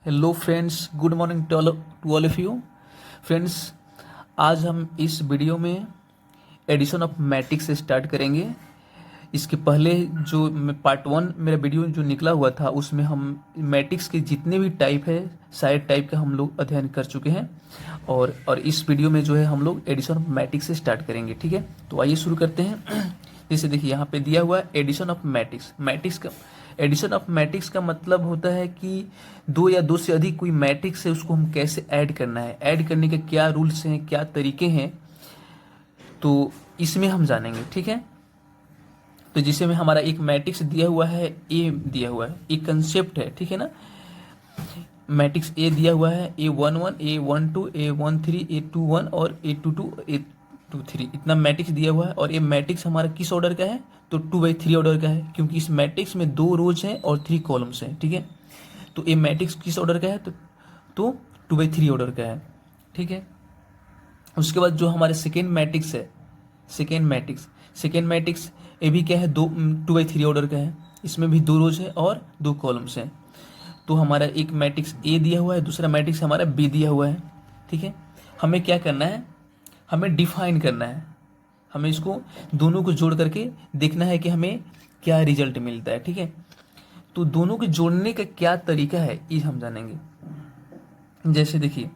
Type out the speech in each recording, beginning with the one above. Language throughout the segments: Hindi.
Hello friends, good morning to all of you. Friends, आज हम इस वीडियो में एडिशन ऑफ मैट्रिक्स से स्टार्ट करेंगे। इसके पहले जो पार्ट वन मेरा वीडियो जो निकला हुआ था उसमें हम मैट्रिक्स के जितने भी टाइप है सारे टाइप का हम लोग अध्ययन कर चुके हैं। और इस वीडियो में जो है हम लोग एडिशन ऑफ मैट्रिक्स से स्टार्ट करेंगे। ठीक है, तो आइए शुरू करते हैं। जैसे देखिए यहाँ पे दिया हुआ है एडिशन ऑफ मैट्रिक्स। मैट्रिक्स का एडिशन ऑफ मैट्रिक्स का मतलब होता है कि दो या दो से अधिक कोई मैट्रिक्स है उसको हम कैसे ऐड करना है, ऐड करने के क्या रूल्स हैं, क्या तरीके हैं, तो इसमें हम जानेंगे। ठीक है, तो जिसे में हमारा एक मैट्रिक्स दिया हुआ है, ए दिया हुआ है, एक कंसेप्ट है। ठीक है ना, मैट्रिक्स ए दिया हुआ है, A11, A12, A13, A21 और A22, A23, इतना मैट्रिक्स दिया हुआ है। और ये मैट्रिक्स हमारा किस ऑर्डर का है, तो 2/3 ऑर्डर का है, क्योंकि इस मैट्रिक्स में 2 रोज हैं और 3 कॉलम्स हैं। ठीक है, तो ये मैट्रिक्स किस ऑर्डर का है, तो 2/3 ऑर्डर का है। ठीक है, उसके बाद जो हमारे सेकेंड मैट्रिक्स है, सेकेंड मैट्रिक्स ये भी क्या है, 2/3 ऑर्डर का है। इसमें भी 2 रोज है और 2 कॉलम्स हैं। तो हमारा एक मैट्रिक्स ए दिया हुआ है, दूसरा मैट्रिक्स हमारा बी दिया हुआ है। ठीक है, हमें क्या करना है, हमें डिफाइन करना है, हमें इसको दोनों को जोड़ करके देखना है कि हमें क्या रिजल्ट मिलता है। ठीक है, तो दोनों को जोड़ने का क्या तरीका है ये हम जानेंगे। जैसे देखिए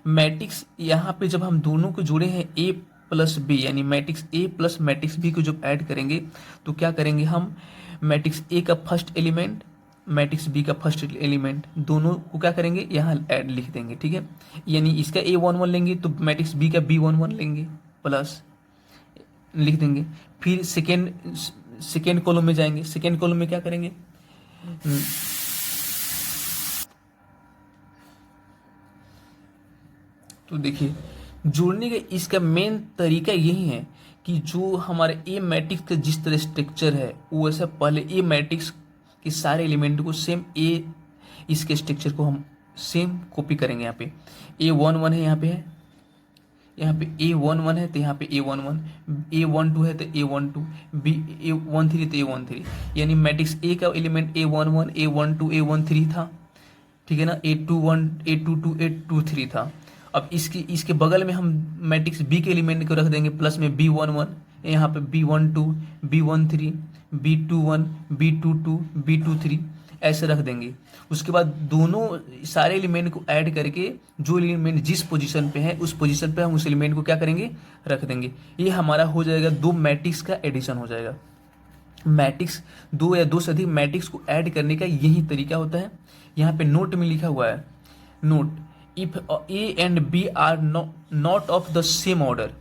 मैट्रिक्स यहाँ पे जब हम दोनों को जोड़े हैं ए प्लस बी, यानी matrix A plus matrix B को जब ऐड करेंगे तो क्या करेंगे, हम मैट्रिक्स ए का फर्स्ट एलिमेंट, मैट्रिक्स बी का फर्स्ट एलिमेंट, दोनों को क्या करेंगे यहाँ ऐड लिख देंगे। ठीक है, यानी इसका A11 लेंगे तो मैट्रिक्स बी का B11 लेंगे, प्लस लिख देंगे। फिर सेकेंड कॉलम में जाएंगे, सेकेंड कॉलम में क्या करेंगे, तो देखिए जोड़ने का इसका मेन तरीका यही है कि जो हमारे ए मैट्रिक्स का जिस तरह स्ट्रक्चर है वो ऐसा पहले ए मैट्रिक्स के सारे एलिमेंट को सेम ए, इसके स्ट्रक्चर को हम सेम कॉपी करेंगे। यहाँ पे A11 है, यहाँ पे है, यहाँ पे A11 है तो यहाँ पे A11, A12 है तो A12, A13 तो A13, यानी मैट्रिक्स ए का एलिमेंट A11, A12, A13 था। ठीक है ना, A21, A22, A23 था। अब इसके बगल में हम मैट्रिक्स बी के एलिमेंट को रख देंगे प्लस में B11, यहाँ पे B12, B13, B21, B22, B23 ऐसे रख देंगे। उसके बाद दोनों सारे एलिमेंट को ऐड करके जो एलिमेंट जिस पोजीशन पे है उस पोजीशन पे हम उस एलिमेंट को क्या करेंगे, रख देंगे। ये हमारा हो जाएगा, 2 मैट्रिक्स का एडिशन हो जाएगा। मैट्रिक्स 2 या 2 से अधिक मैट्रिक्स को ऐड करने का यही तरीका होता है। यहाँ पे नोट में लिखा हुआ है, note, if A and B are not of the same order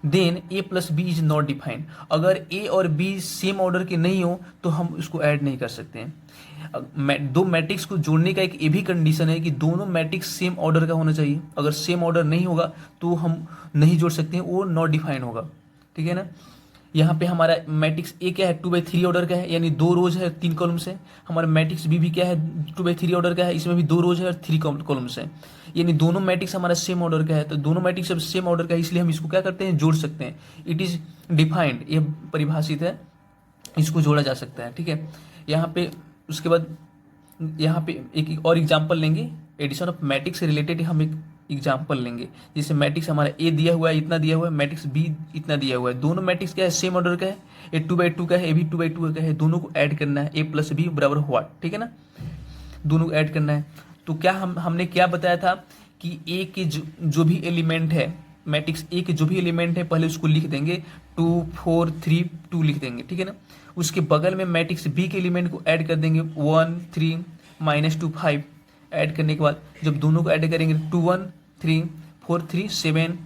then A plus B is not defined. अगर ए और बी सेम ऑर्डर के नहीं हो तो हम उसको ऐड नहीं कर सकते हैं। 2 मैट्रिक्स को जोड़ने का एक ये भी कंडीशन है कि दोनों मैट्रिक्स सेम ऑर्डर का होना चाहिए। अगर सेम ऑर्डर नहीं होगा तो हम नहीं जोड़ सकते हैं, वो नॉट डिफाइंड होगा। ठीक है ना, यहाँ पे हमारा मैट्रिक्स ए क्या है, 2/3 ऑर्डर का है, यानी 2 रोज है 3 कॉलम्स है। हमारा मैट्रिक्स बी भी क्या है, 2/3 ऑर्डर का है, इसमें भी 2 रोज है और 3 कॉलम्स है। यानी दोनों मैट्रिक्स हमारा सेम ऑर्डर का है, तो दोनों मैट्रिक्स जब सेम ऑर्डर का है इसलिए हम इसको क्या करते हैं, जोड़ सकते हैं। इट इज डिफाइंड, ये परिभाषित है, इसको जोड़ा जा सकता है। ठीक है, यहाँ पे उसके बाद यहाँ पे एक और एग्जाम्पल लेंगे, एडिशन ऑफ मैट्रिक्स से रिलेटेड हम एक एग्जाम्पल लेंगे। जैसे मैट्रिक्स हमारा ए दिया हुआ है, इतना दिया हुआ है, मैट्रिक्स बी इतना दिया हुआ है, दोनों मैट्रिक्स क्या है, सेम ऑर्डर का है, ए 2/2 का है, ए भी 2/2 का है, दोनों को ऐड करना है, ए प्लस बी बराबर व्हाट। ठीक है ना, दोनों को ऐड करना है। तो क्या हमने क्या बताया था कि ए के जो भी एलिमेंट है, मैट्रिक्स ए के जो भी एलिमेंट है पहले उसको लिख देंगे, 2 4 3 2 लिख देंगे। ठीक है ना, उसके बगल में मैट्रिक्स बी के एलिमेंट को ऐड कर देंगे, 1 3 -2 5। ऐड करने के बाद जब दोनों को ऐड करेंगे 2 1 3 4 3 7,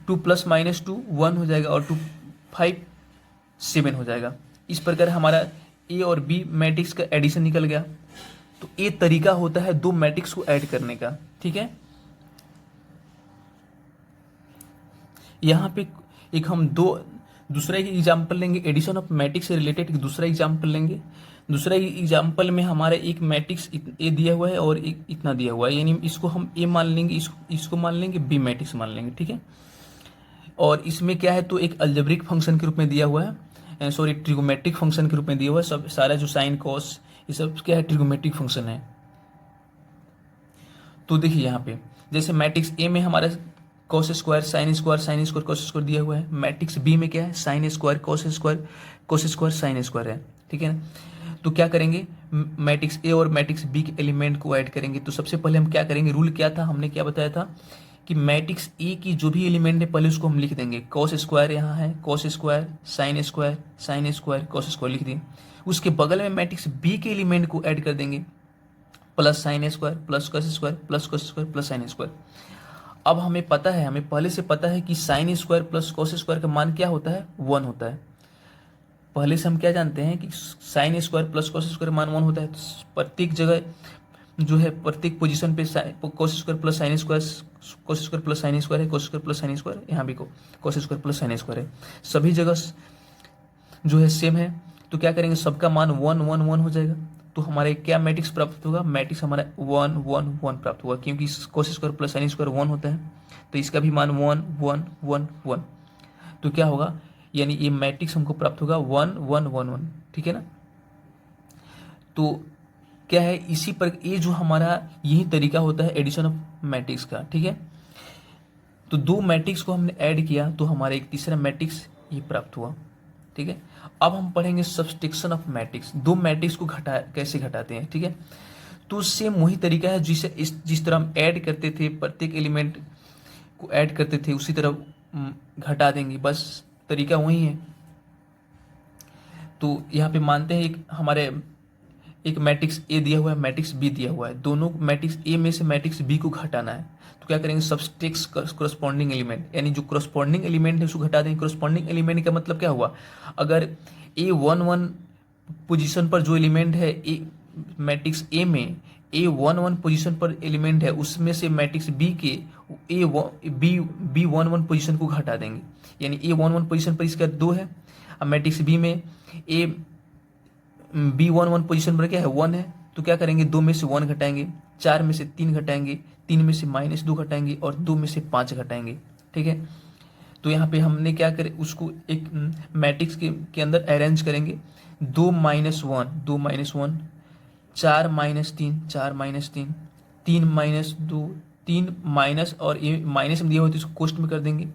2 प्लस -2 1 हो जाएगा और 2 5 7 हो जाएगा। इस प्रकार हमारा ए और बी मैट्रिक्स का एडिशन निकल गया। तो ये तरीका होता है 2 मैट्रिक्स को ऐड करने का। ठीक है, यहाँ पे एक हम दूसरा एग्जाम्पल लेंगे, एडिशन ऑफ मैट्रिक्स से रिलेटेड एक दूसरा एग्जाम्पल लेंगे। दूसरा एग्जाम्पल में हमारा एक मैट्रिक्स ए दिया हुआ है और एक इतना दिया हुआ है, यानी इसको हम ए मान लेंगे, इसको मान लेंगे बी मैट्रिक्स मान लेंगे। ठीक है, और इसमें क्या है, तो एक अलजेब्रिक फंक्शन के रूप में दिया हुआ है, सॉरी ट्रिगोमेट्रिक फंक्शन के रूप में दिया हुआ है। सब सारा जो साइन कॉस ये सब क्या है, ट्रिगोमेट्रिक फंक्शन है। तो देखिए यहाँ पे जैसे मैट्रिक्स ए में हमारा cos square sine square cos square दिया हुआ है, मैट्रिक्स बी में क्या है sign square cos square sine square है, ठीक है ना। तो क्या करेंगे, मैट्रिक्स ए और मैट्रिक्स बी के एलिमेंट को ऐड करेंगे। तो सबसे पहले हम क्या करेंगे, रूल क्या था, हमने क्या बताया था कि मैट्रिक्स ए की जो भी एलिमेंट है पहले उसको हम लिख देंगे, कॉस स्क्वायर यहाँ है, cos square sine square cos square लिख दिए। उसके बगल में मैट्रिक्स बी के एलिमेंट को ऐड कर देंगे, plus sine square plus cos square plus cos square plus sine square. अब हमें पता है, हमें पहले से पता है कि sine square plus cos square का मान क्या होता है, 1 होता है। पहले से हम क्या जानते हैं कि sine square plus cos square मान 1 होता है। तो प्रत्येक जगह जो है, प्रत्येक पोजीशन पे cos square plus sine square, cos square plus sine square है, cos square plus sine square, यहाँ भी cos square plus sine square है, सभी जगह जो है सेम है। तो क्या करेंगे, सबका मान 1 1 1 हो जाएगा। तो हमारे क्या मैट्रिक्स प्राप्त होगा, मैट्रिक्स हमारा 1 1 1 प्राप्त होगा, क्योंकि cos square plus sine square 1 होता है, तो इसका भी मान 1 1 1 1। तो क्या होगा, यानी ये मैट्रिक्स हमको प्राप्त होगा 1 1 1 1, ठीक है ना। तो क्या है, इसी पर ये जो हमारा यही तरीका होता है एडिशन ऑफ मैट्रिक्स का, ठीक है। तो दो मैट्रिक्स को हमने ऐड किया तो हमारा एक तीसरा मैट्रिक्स ये प्राप्त हुआ, ठीक है। अब हम पढ़ेंगे सब्सट्रैक्शन ऑफ मैट्रिक्स, दो मैट्रिक्स को कैसे घटाते हैं, ठीक है। तो सेम वही तरीका है जिस तरह हम ऐड करते थे, प्रत्येक एलिमेंट को ऐड करते थे, उसी तरह घटा देंगे, बस तरीका वही है। तो यहाँ पे मानते हैं हमारे एक मैट्रिक्स ए दिया हुआ है, मैट्रिक्स बी दिया हुआ है, दोनों मैट्रिक्स ए में से मैट्रिक्स बी को घटाना है। तो क्या करेंगे, सब्सट्रैक्ट करस्पॉन्डिंग एलिमेंट, यानी जो करस्पॉन्डिंग एलिमेंट है उसको घटा देंगे। करस्पॉन्डिंग एलिमेंट का मतलब क्या हुआ, अगर ए 1 1 पोजीशन पर जो एलिमेंट है ए मैट्रिक्स ए में, ए 1 1 पोजीशन पर एलिमेंट है, उसमें से मैट्रिक्स बी के बी 1 1 पोजीशन को घटा देंगे। यानी ए 1 1 पोजीशन पर इसका 2 है, अब मैट्रिक्स बी में ए बी 1 1 पोजीशन पर क्या है 1 है, तो क्या करेंगे, 2 में से 1 घटाएंगे, 4 में से 3 घटाएंगे, 3 में से -2 घटाएंगे और 2 में से 5 घटाएंगे, ठीक है। तो यहाँ पे हमने क्या करे, उसको एक मैट्रिक्स के अंदर अरेंज करेंगे, 2 -1 2 -1, 4 -3 4 -3, 3 -2 3 माइनस, और ये माइनस में दिया हुआ तो इसको कोष्ट में कर देंगे,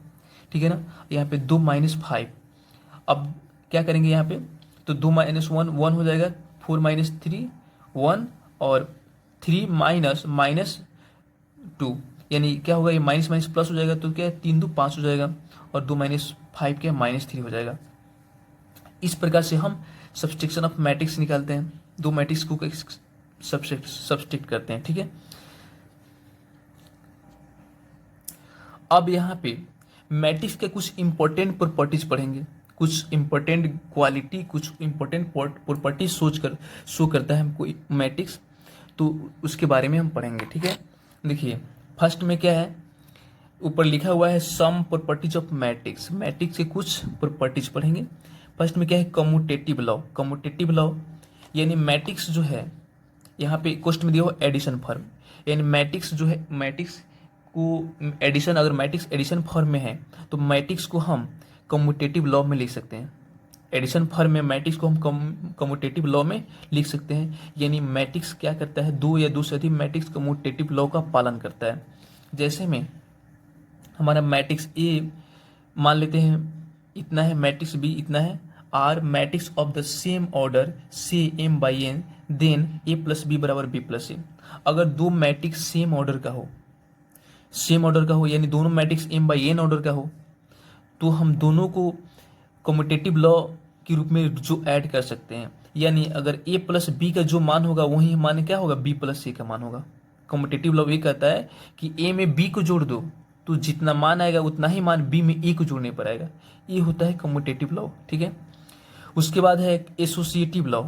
ठीक है ना। यहाँ पे 2 -5, अब क्या करेंगे यहाँ पे, तो 2 -1 1 हो जाएगा, 4 -3 1 और 3 -2, यानी क्या होगा, ये माइनस माइनस प्लस हो जाएगा, तो क्या है 3 2 5 हो जाएगा, और 2 -5 क्या -3 हो जाएगा। इस प्रकार से हम सब्सट्रैक्शन ऑफ मैट्रिक्स निकालते हैं, दो मैट्रिक्स को सब्सट्रैक्ट करते हैं, ठीक है। अब यहाँ पे मैट्रिक्स के कुछ इंपॉर्टेंट प्रॉपर्टीज पढ़ेंगे, कुछ इंपॉर्टेंट क्वालिटी, कुछ इंपॉर्टेंट प्रॉपर्टी शो करता है हमको मैट्रिक्स, तो उसके बारे में हम पढ़ेंगे, ठीक है। देखिए फर्स्ट में क्या है, ऊपर लिखा हुआ है some properties of matrix, matrix के कुछ प्रॉपर्टीज पढ़ेंगे। फर्स्ट में क्या है, कम्यूटेटिव लॉ। कम्यूटेटिव लॉ यानी मैट्रिक्स जो है, यहाँ पे क्वेश्चन में दिया हुआ एडिशन फॉर्म, यानी मैट्रिक्स जो है, मैट्रिक्स को एडिशन, अगर मैट्रिक्स एडिशन फॉर्म में है तो मैट्रिक्स को हम कम्यूटेटिव लॉ में लिख सकते हैं। एडिशन फॉर्म में मैट्रिक्स को हम कम्यूटेटिव लॉ में लिख सकते हैं, यानी मैट्रिक्स क्या करता है, दो या दो से अधिक मैट्रिक्स कम्यूटेटिव लॉ का पालन करता है। जैसे में हमारा मैट्रिक्स ए मान लेते हैं इतना है, मैट्रिक्स बी इतना है, are matrix of the same order से m by n, then a plus B बराबर b प्लस ए। अगर दो मैट्रिक्स सेम ऑर्डर का हो, सेम ऑर्डर का हो, यानी दोनों matrix m by n order का हो, तो हम दोनों को कम्यूटेटिव लॉ के रूप में जो ऐड कर सकते हैं। यानी अगर a प्लस बी का जो मान होगा वही मान क्या होगा, b प्लस c का मान होगा। कम्यूटेटिव लॉ ये कहता है कि a में b को जोड़ दो तो जितना मान आएगा उतना ही मान b में a को जोड़ने पर आएगा। ये होता है कम्यूटेटिव लॉ, ठीक है। उसके बाद है एसोसिएटिव लॉ।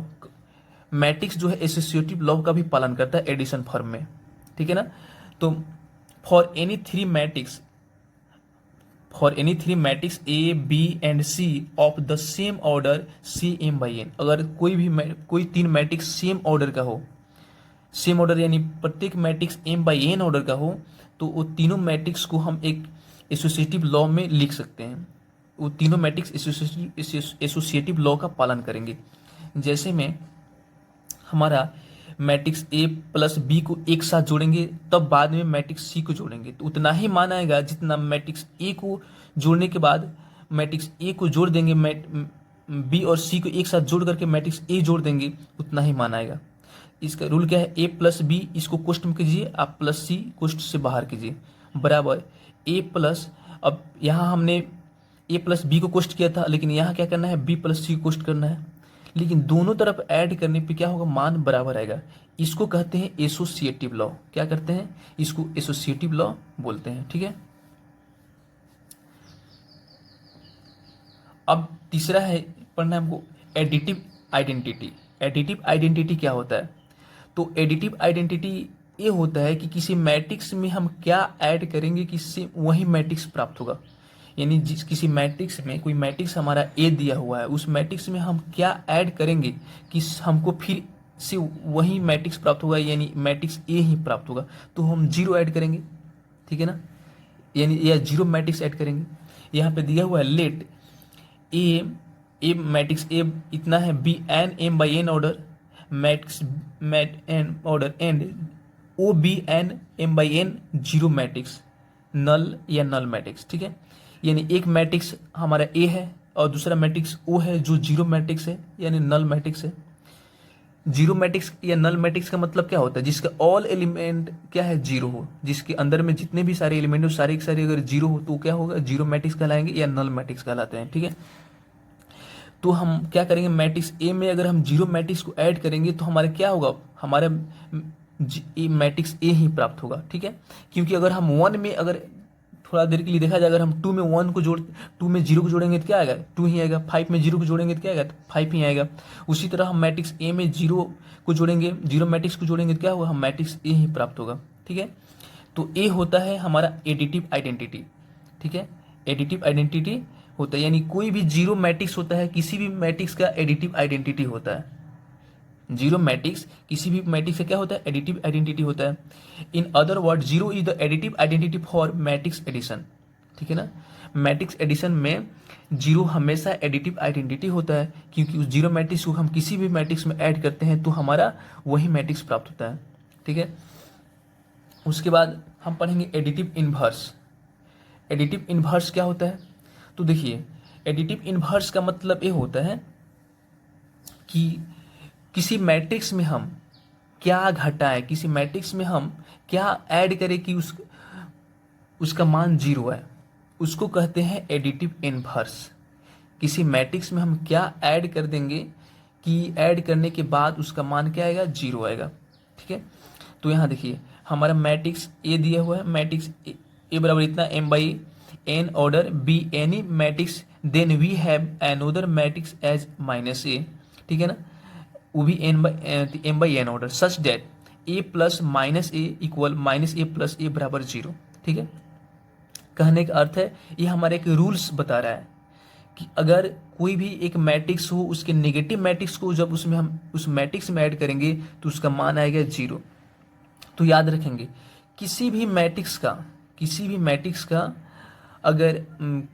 मैट्रिक्स जो है एसोसिएटिव लॉ का भी पालन करता है एडिशन फॉर्म में, ठीक है ना। तो for any three matrix A B and C of the same order C m by n, अगर कोई तीन मैट्रिक्स सेम ऑर्डर का हो, सेम ऑर्डर यानी प्रत्येक matrix m by n order का हो, तो वो तीनों मैट्रिक्स को हम एक एसोसिएटिव लॉ में लिख सकते हैं। वो तीनों मैट्रिक्स एसोसिएटिव लॉ का पालन करेंगे। जैसे में हमारा मैट्रिक्स ए प्लस बी को एक साथ जोड़ेंगे तब बाद में मैट्रिक्स सी को जोड़ेंगे, तो उतना ही मान आएगा जितना मैट्रिक्स ए को जोड़ने के बाद मैट्रिक्स ए को जोड़ देंगे, बी और सी को एक साथ जोड़ करके मैट्रिक्स ए जोड़ देंगे, उतना ही मान आएगा। इसका रूल क्या है, ए प्लस बी इसको कोष्ठ में कीजिए, आप प्लस सी कोष्ठ से बाहर कीजिए, बराबर ए प्लस, अब यहाँ हमने ए प्लस बी को कोष्ठ किया था, लेकिन यहाँ क्या करना है, बी प्लस सी को कोष्ठ करना है, लेकिन दोनों तरफ ऐड करने पे क्या होगा, मान बराबर आएगा। इसको कहते हैं एसोसिएटिव लॉ। क्या करते हैं, इसको एसोसिएटिव लॉ बोलते हैं, ठीक है। अब तीसरा है पढ़ना हमको एडिटिव आइडेंटिटी। एडिटिव आइडेंटिटी क्या होता है, तो एडिटिव आइडेंटिटी ये होता है कि किसी मैट्रिक्स में हम क्या ऐड करेंगे कि इससे वही मैट्रिक्स प्राप्त होगा। यानी जिस किसी मैट्रिक्स में, कोई मैट्रिक्स हमारा ए दिया हुआ है, उस मैट्रिक्स में हम क्या ऐड करेंगे कि हमको फिर से वही मैट्रिक्स प्राप्त होगा, यानी मैट्रिक्स ए ही प्राप्त होगा। तो हम जीरो ऐड करेंगे, ठीक है ना, यानी या जीरो मैट्रिक्स ऐड करेंगे। यहाँ पे दिया हुआ है लेट ए मैट्रिक्स ए इतना है, be an M by N order matrix mat N order and O be an M by N zero matrix null या नल मैट्रिक्स, ठीक है। यानी एक मैट्रिक्स हमारा ए है और दूसरा मैट्रिक्स ओ है जो जीरो मैट्रिक्स है, यानी नल मैट्रिक्स है। जीरो मैट्रिक्स या नल मैट्रिक्स का मतलब क्या होता है, जिसका ऑल एलिमेंट क्या है, जीरो हो, जिसके अंदर में जितने भी सारे एलिमेंट हो सारे के सारे अगर जीरो हो तो क्या होगा, जीरो मैट्रिक्स कहलाएंगे या नल मैट्रिक्स कहलाते हैं, ठीक है। तो हम क्या करेंगे, मैट्रिक्स ए में अगर हम जीरो मैट्रिक्स को ऐड करेंगे तो हमारा क्या होगा, हमारा मैट्रिक्स ए ही प्राप्त होगा, ठीक है। क्योंकि अगर हम वन में, अगर थोड़ा देर के लिए देखा जाए, अगर हम टू में वन को टू में जीरो को जोड़ेंगे तो क्या आएगा, टू ही आएगा। फाइव में जीरो को जोड़ेंगे तो क्या आएगा, फाइव ही आएगा। उसी तरह हम मैट्रिक्स ए में जीरो को जोड़ेंगे, जीरो मैट्रिक्स को जोड़ेंगे तो क्या होगा, हम मैट्रिक्स ए ही प्राप्त होगा, ठीक है। तो ए होता है हमारा एडिटिव आइडेंटिटी, ठीक है। एडिटिव आइडेंटिटी होता है, यानी कोई भी जीरो मैट्रिक्स होता है, किसी भी मैट्रिक्स का एडिटिव आइडेंटिटी होता है। जीरो मैट्रिक्स किसी भी मैट्रिक्स का क्या होता है, एडिटिव आइडेंटिटी होता है। In other word zero is the additive identity for matrix addition, ठीक है ना। मैट्रिक्स एडिशन में जीरो हमेशा एडिटिव आइडेंटिटी होता है, क्योंकि उस जीरो मैट्रिक्स को हम किसी भी मैट्रिक्स में ऐड करते हैं तो हमारा वही मैट्रिक्स प्राप्त होता है, ठीक है। उसके बाद हम पढ़ेंगे एडिटिव इनवर्स। एडिटिव इनवर्स क्या होता है, तो देखिए एडिटिव इनवर्स का मतलब ये होता है कि किसी मैट्रिक्स में हम क्या घटाएं, किसी मैट्रिक्स में हम क्या ऐड करें कि उसका मान जीरो है, उसको कहते हैं एडिटिव इनवर्स। किसी मैट्रिक्स में हम क्या ऐड कर देंगे कि ऐड करने के बाद उसका मान क्या आएगा, जीरो आएगा, ठीक है। तो यहाँ देखिए हमारा मैट्रिक्स ए दिया हुआ है, मैट्रिक्स ए बराबर इतना M by N order be any matrix then we have another matrix as minus A, ठीक है ना, वो भी M by N order such that A plus minus A equal minus A plus A बराबर जीरो, ठीक है। कहने का अर्थ है ये हमारे एक रूल्स बता रहा है कि अगर कोई भी एक मैट्रिक्स हो, उसके नेगेटिव मैट्रिक्स को जब उसमें हम उस मैट्रिक्स में ऐड करेंगे तो उसका मान आएगा जीरो। तो याद रखेंगे किसी भी मैट्रिक्स का अगर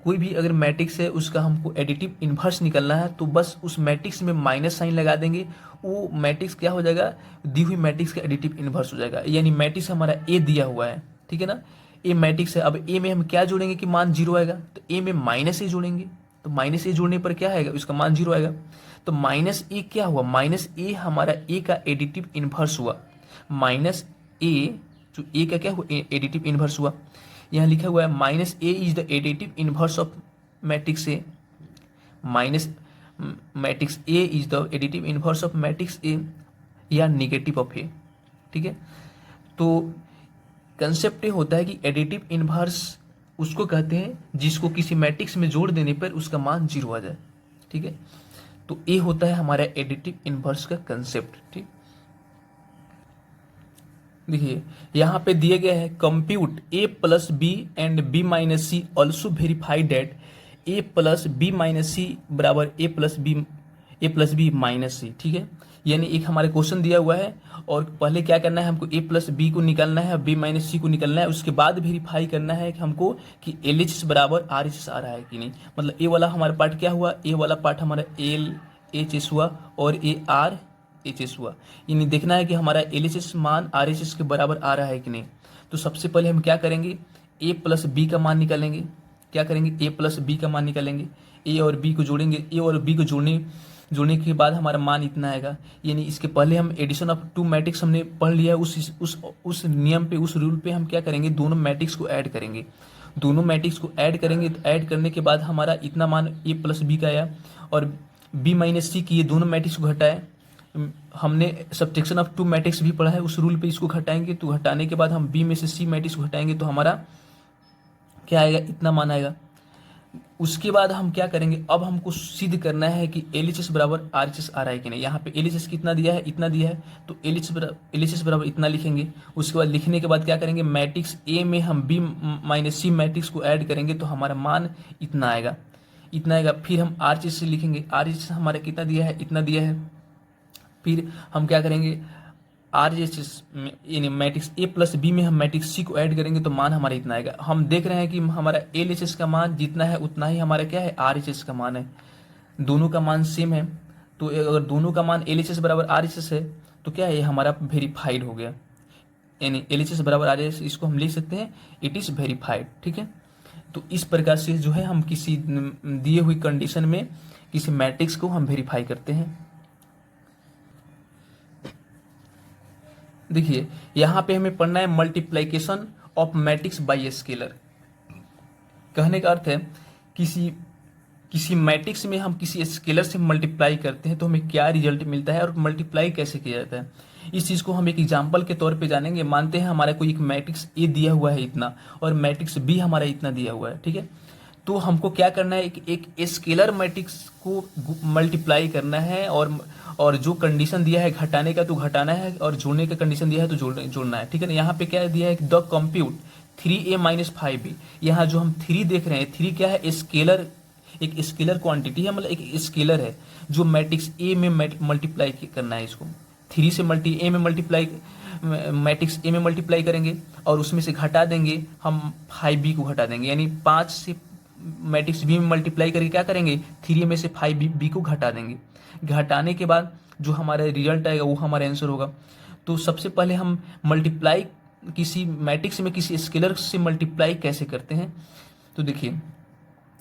कोई भी अगर मैट्रिक्स है उसका हमको एडिटिव इनवर्स निकलना है तो बस उस मैट्रिक्स में माइनस साइन लगा देंगे, वो मैट्रिक्स क्या हो जाएगा, दी हुई मैट्रिक्स का एडिटिव इनवर्स हो जाएगा। यानी मैट्रिक्स हमारा ए दिया हुआ है, ठीक है ना, ए मैट्रिक्स है। अब ए में हम क्या जोड़ेंगे कि मान जीरो आएगा, तो ए में माइनस ए जोड़ेंगे, तो माइनस ए जोड़ने पर क्या आएगा, उसका मान जीरो आएगा। तो माइनस ए क्या हुआ, माइनस ए हमारा ए का एडिटिव इनवर्स हुआ। माइनस ए जो ए का क्या हुआ, एडिटिव इनवर्स हुआ। यहाँ लिखा हुआ है minus A is the additive inverse of matrix A, minus matrix A is the additive inverse of matrix A या निगेटिव ऑफ ए, ठीक है। तो कंसेप्ट ये होता है कि एडिटिव इनवर्स उसको कहते हैं जिसको किसी मैट्रिक्स में जोड़ देने पर उसका मान जीरो आ जाए, ठीक है। तो ये होता है हमारा एडिटिव इनवर्स का कंसेप्ट, ठीक। देखिए यहाँ पे दिए गए हैं compute A plus B and B minus C also verify that A plus B minus C बराबर A plus B minus C, ठीक है। यानी एक हमारे क्वेश्चन दिया हुआ है और पहले क्या करना है, हमको ए प्लस बी को निकालना है, बी माइनस सी को निकालना है, उसके बाद वेरीफाई करना है कि हमको कि एल एच बराबर आर एच एस आ रहा है कि नहीं। मतलब ए वाला हमारा पार्ट क्या हुआ, ए वाला पार्ट हमारा एल एच एस हुआ और ए आर एच एस हुआ। यानी देखना है कि हमारा एल एच एस मान आर एच एस के बराबर आ रहा है कि नहीं। तो सबसे पहले हम क्या करेंगे, ए प्लस बी का मान निकालेंगे। क्या करेंगे, ए प्लस बी का मान निकालेंगे। ए और बी को जोड़ेंगे, ए और बी को जोड़ने के बाद हमारा मान इतना आएगा। यानी इसके पहले हम एडिशन ऑफ टू मैट्रिक्स हमने पढ़ लिया है, उस नियम पे, उस रूल पे हम क्या करेंगे, दोनों मैट्रिक्स को ऐड करेंगे। दोनों मैट्रिक्स को ऐड करेंगे तो ऐड करने के बाद हमारा इतना मान ए प्लस बी का आया, और बी माइनस सी की ये दोनों मैट्रिक्स को घटाए। हमने सब्ट्रैक्शन ऑफ टू मैट्रिक्स भी पढ़ा है, उस रूल पे इसको घटाएंगे। तो घटाने के बाद हम बी में से सी मैट्रिक्स को घटाएंगे तो हमारा क्या आएगा, इतना मान आएगा। उसके बाद हम क्या करेंगे, अब हमको सिद्ध करना है कि एल एच एस बराबर आर एच एस आ रहा है कि नहीं। यहाँ पे एल एच एस कितना दिया है, इतना दिया है, तो एल एच एस बराबर इतना लिखेंगे। उसके बाद लिखने के बाद क्या करेंगे, मैट्रिक्स ए में हम बी माइनस सी मैट्रिक्स को ऐड करेंगे तो हमारा मान इतना आएगा, इतना आएगा। फिर हम आर एच एस लिखेंगे, आर एच एस हमारा कितना दिया है, इतना दिया है। फिर हम क्या करेंगे, आर एच एस यानी मैट्रिक्स ए प्लस बी में हम मैट्रिक्स सी को ऐड करेंगे तो मान हमारा इतना आएगा। हम देख रहे हैं कि हमारा एल एच एस का मान जितना है उतना ही हमारा क्या है, आर एच एस का मान है। दोनों का मान सेम है, तो अगर दोनों का मान एल एच एस बराबर आर एच एस है तो क्या है, ये हमारा वेरीफाइड हो गया। यानी एल एच एस बराबर आर एच एस, इसको हम लिख सकते हैं इट इज़ वेरीफाइड। ठीक है, तो इस प्रकार से जो है हम किसी दिए हुई कंडीशन में किसी मैट्रिक्स को हम वेरीफाई करते हैं। देखिए यहाँ पे हमें पढ़ना है multiplication of matrix bye scalar. कहने का अर्थ है किसी मैट्रिक्स में हम किसी स्केलर से मल्टीप्लाई करते हैं तो हमें क्या रिजल्ट मिलता है और मल्टीप्लाई कैसे किया जाता है, इस चीज़ को हम एक एग्जाम्पल के तौर पे जानेंगे। मानते हैं हमारा कोई एक मैट्रिक्स ए दिया हुआ है इतना, और मैट्रिक्स बी हमारा इतना दिया हुआ है। ठीक है, तो हमको क्या करना है, एक स्केलर मैट्रिक्स को मल्टीप्लाई करना है, और जो कंडीशन दिया है घटाने का तो घटाना है, और जोड़ने का कंडीशन दिया है तो जोड़ना है। ठीक है ना, यहाँ पे क्या दिया है, the compute 3a minus 5b। यहाँ जो हम 3 देख रहे हैं, 3 क्या है, स्केलर, एक स्केलर क्वांटिटी है, मतलब एक स्केलर है जो मैट्रिक्स ए में मल्टीप्लाई करना है। इसको 3 से मैट्रिक्स ए में मल्टीप्लाई करेंगे और उसमें से घटा देंगे हम 5b को घटा देंगे। यानी 5 से मैट्रिक्स बी में मल्टीप्लाई करके क्या करेंगे, 3 में से 5b को घटा देंगे। घटाने के बाद जो हमारा रिजल्ट आएगा वो हमारा आंसर होगा। तो सबसे पहले हम मल्टीप्लाई किसी मैट्रिक्स में किसी स्केलर से मल्टीप्लाई कैसे करते हैं, तो देखिए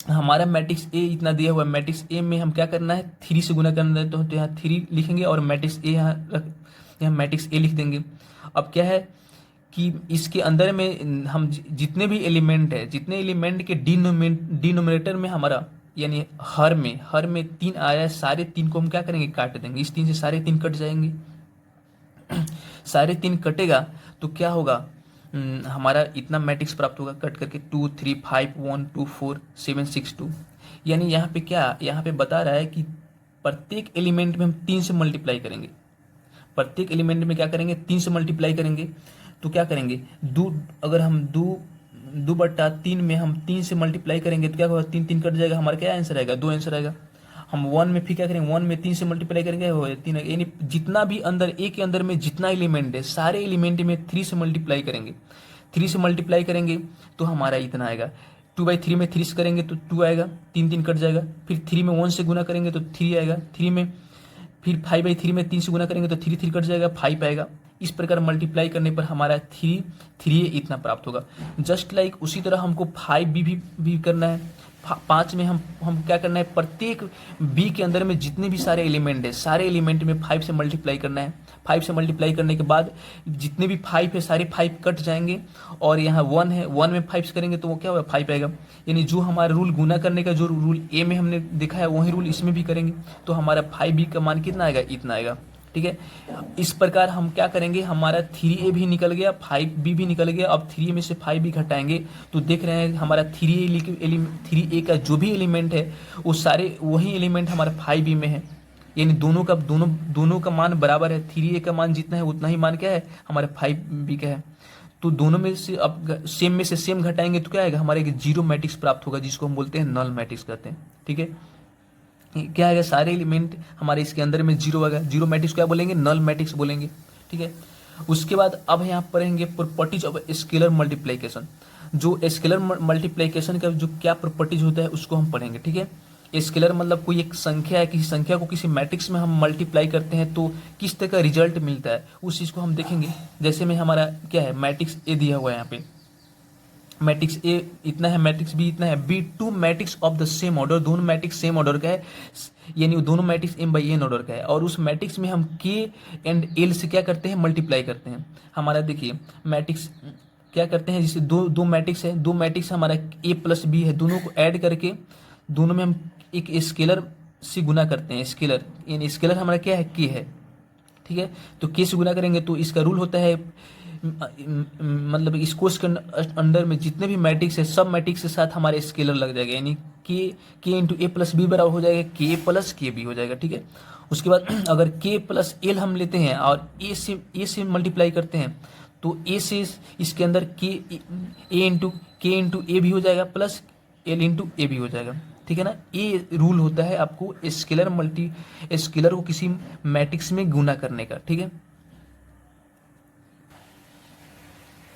हमारा मैट्रिक्स ए इतना दिया हुआ है, मैट्रिक्स ए में हम क्या करना है, 3 से गुना करना है, तो यहाँ 3 लिखेंगे और मैट्रिक्स ए यहाँ मैट्रिक्स ए लिख देंगे। अब क्या है कि इसके अंदर में हम जितने भी एलिमेंट है, जितने एलिमेंट के डिनोमिनेटर में हमारा यानी हर में 3 आया है, सारे 3 को हम क्या करेंगे, काट देंगे। इस 3 से सारे 3 कट जाएंगे। सारे 3 कटेगा तो क्या होगा, हमारा इतना मैट्रिक्स प्राप्त होगा कट करके 2 3 5 1 2 4 7 6 2। यानी यहाँ पे क्या, यहाँ पे बता रहा है कि प्रत्येक एलिमेंट में हम 3 से मल्टीप्लाई करेंगे। प्रत्येक एलिमेंट में क्या करेंगे, 3 से मल्टीप्लाई करेंगे। तो क्या करेंगे, अगर हम 2/3 में हम 3 से मल्टीप्लाई करेंगे तो क्या होगा, 3 3 कट जाएगा, हमारा क्या आंसर आएगा, 2 आंसर आएगा। हम 1 में फिर क्या करेंगे, 1 में 3 से मल्टीप्लाई करेंगे, हो 3। यानी जितना भी अंदर ए के अंदर में जितना एलिमेंट है, सारे एलिमेंट में 3 से मल्टीप्लाई करेंगे। 3 से मल्टीप्लाई करेंगे तो हमारा इतना आएगा। 2/3 में 3 से करेंगे तो 2 आएगा, 3 3 कट जाएगा। फिर 3 में 1 से गुना करेंगे तो 3 आएगा। 3 में फिर 5/3 में 3 से गुना करेंगे तो 3 3 कट जाएगा, 5 आएगा। इस प्रकार मल्टीप्लाई करने पर हमारा 3 इतना प्राप्त होगा। जस्ट लाइक उसी तरह हमको 5b भी करना है। 5 में हम क्या करना है, प्रत्येक b के अंदर में जितने भी सारे एलिमेंट है, सारे एलिमेंट में 5 से मल्टीप्लाई करना है। 5 से मल्टीप्लाई करने के बाद जितने भी 5 है सारे 5 कट जाएंगे, और यहाँ 1 है, 1 में 5 से करेंगे तो वो क्या होगा, 5 आएगा। यानी जो हमारा रूल गुना करने का जो रूल ए में हमने देखा है वही रूल इसमें भी करेंगे तो हमारा 5b का मान कितना आएगा, इतना आएगा। ठीक है, इस प्रकार हम क्या करेंगे, हमारा 3a भी निकल गया, 5b भी निकल गया। अब 3 में से 5b घटाएंगे तो देख रहे हैं हमारा 3a का जो भी एलिमेंट है वो सारे वही एलिमेंट हमारा 5b में है। यानी दोनों का मान बराबर है। 3a का मान जितना है उतना ही मान क्या है, हमारा 5b का है। तो दोनों में से अब सेम में से सेम घटाएंगे तो क्या आएगा, हमारे एक जीरो मैट्रिक्स प्राप्त होगा, जिसको हम बोलते हैं नल मैट्रिक्स कहते हैं। ठीक है, क्या आएगा, सारे एलिमेंट हमारे इसके अंदर में जीरो आएगा। जीरो मैट्रिक्स क्या बोलेंगे, नल मैट्रिक्स बोलेंगे। ठीक है, उसके बाद अब यहाँ पढ़ेंगे प्रॉपर्टीज ऑफ स्केलर मल्टीप्लिकेशन। जो स्केलर मल्टीप्लिकेशन का जो क्या प्रॉपर्टीज होता है उसको हम पढ़ेंगे। ठीक है, स्केलर मतलब कोई एक संख्या है, किसी संख्या को किसी मैट्रिक्स में हम मल्टीप्लाई करते हैं तो किस तरह का रिजल्ट मिलता है, उस चीज़ को हम देखेंगे। जैसे में हमारा क्या है, मैट्रिक्स ए दिया हुआ है यहाँ पे, मैट्रिक्स ए इतना है, मैट्रिक्स बी इतना है, be two matrix of the same order, दोनों मैट्रिक्स सेम ऑर्डर का है, यानी दोनों matrix M by N order का है, और उस मैट्रिक्स में हम के एंड एल से क्या करते हैं, मल्टीप्लाई करते हैं। हमारा देखिए मैट्रिक्स क्या करते हैं, जैसे दो दो मैट्रिक्स है, दो मैट्रिक्स हमारा ए प्लस बी है, दोनों को ऐड करके दोनों में हम एक स्केलर से गुना करते हैं। स्केलर यानी स्केलर हमारा क्या है, के है, ठीक है। तो के से गुना करेंगे तो इसका रूल होता है, मतलब इस कोर्स के अंडर में जितने भी मैट्रिक्स है सब मैट्रिक्स के साथ हमारे स्केलर लग जाएगा, यानी के इंटू ए प्लस बी बराबर हो जाएगा के प्लस के बी हो जाएगा, ठीक है। उसके बाद अगर के प्लस एल हम लेते हैं और ए से मल्टीप्लाई करते हैं तो ए से इसके अंदर के इंटू ए भी हो जाएगा प्लस एल इंटू ए भी हो जाएगा, ठीक है ना। ये रूल होता है आपको स्केलर को किसी मैट्रिक्स में गुना करने का, ठीक है।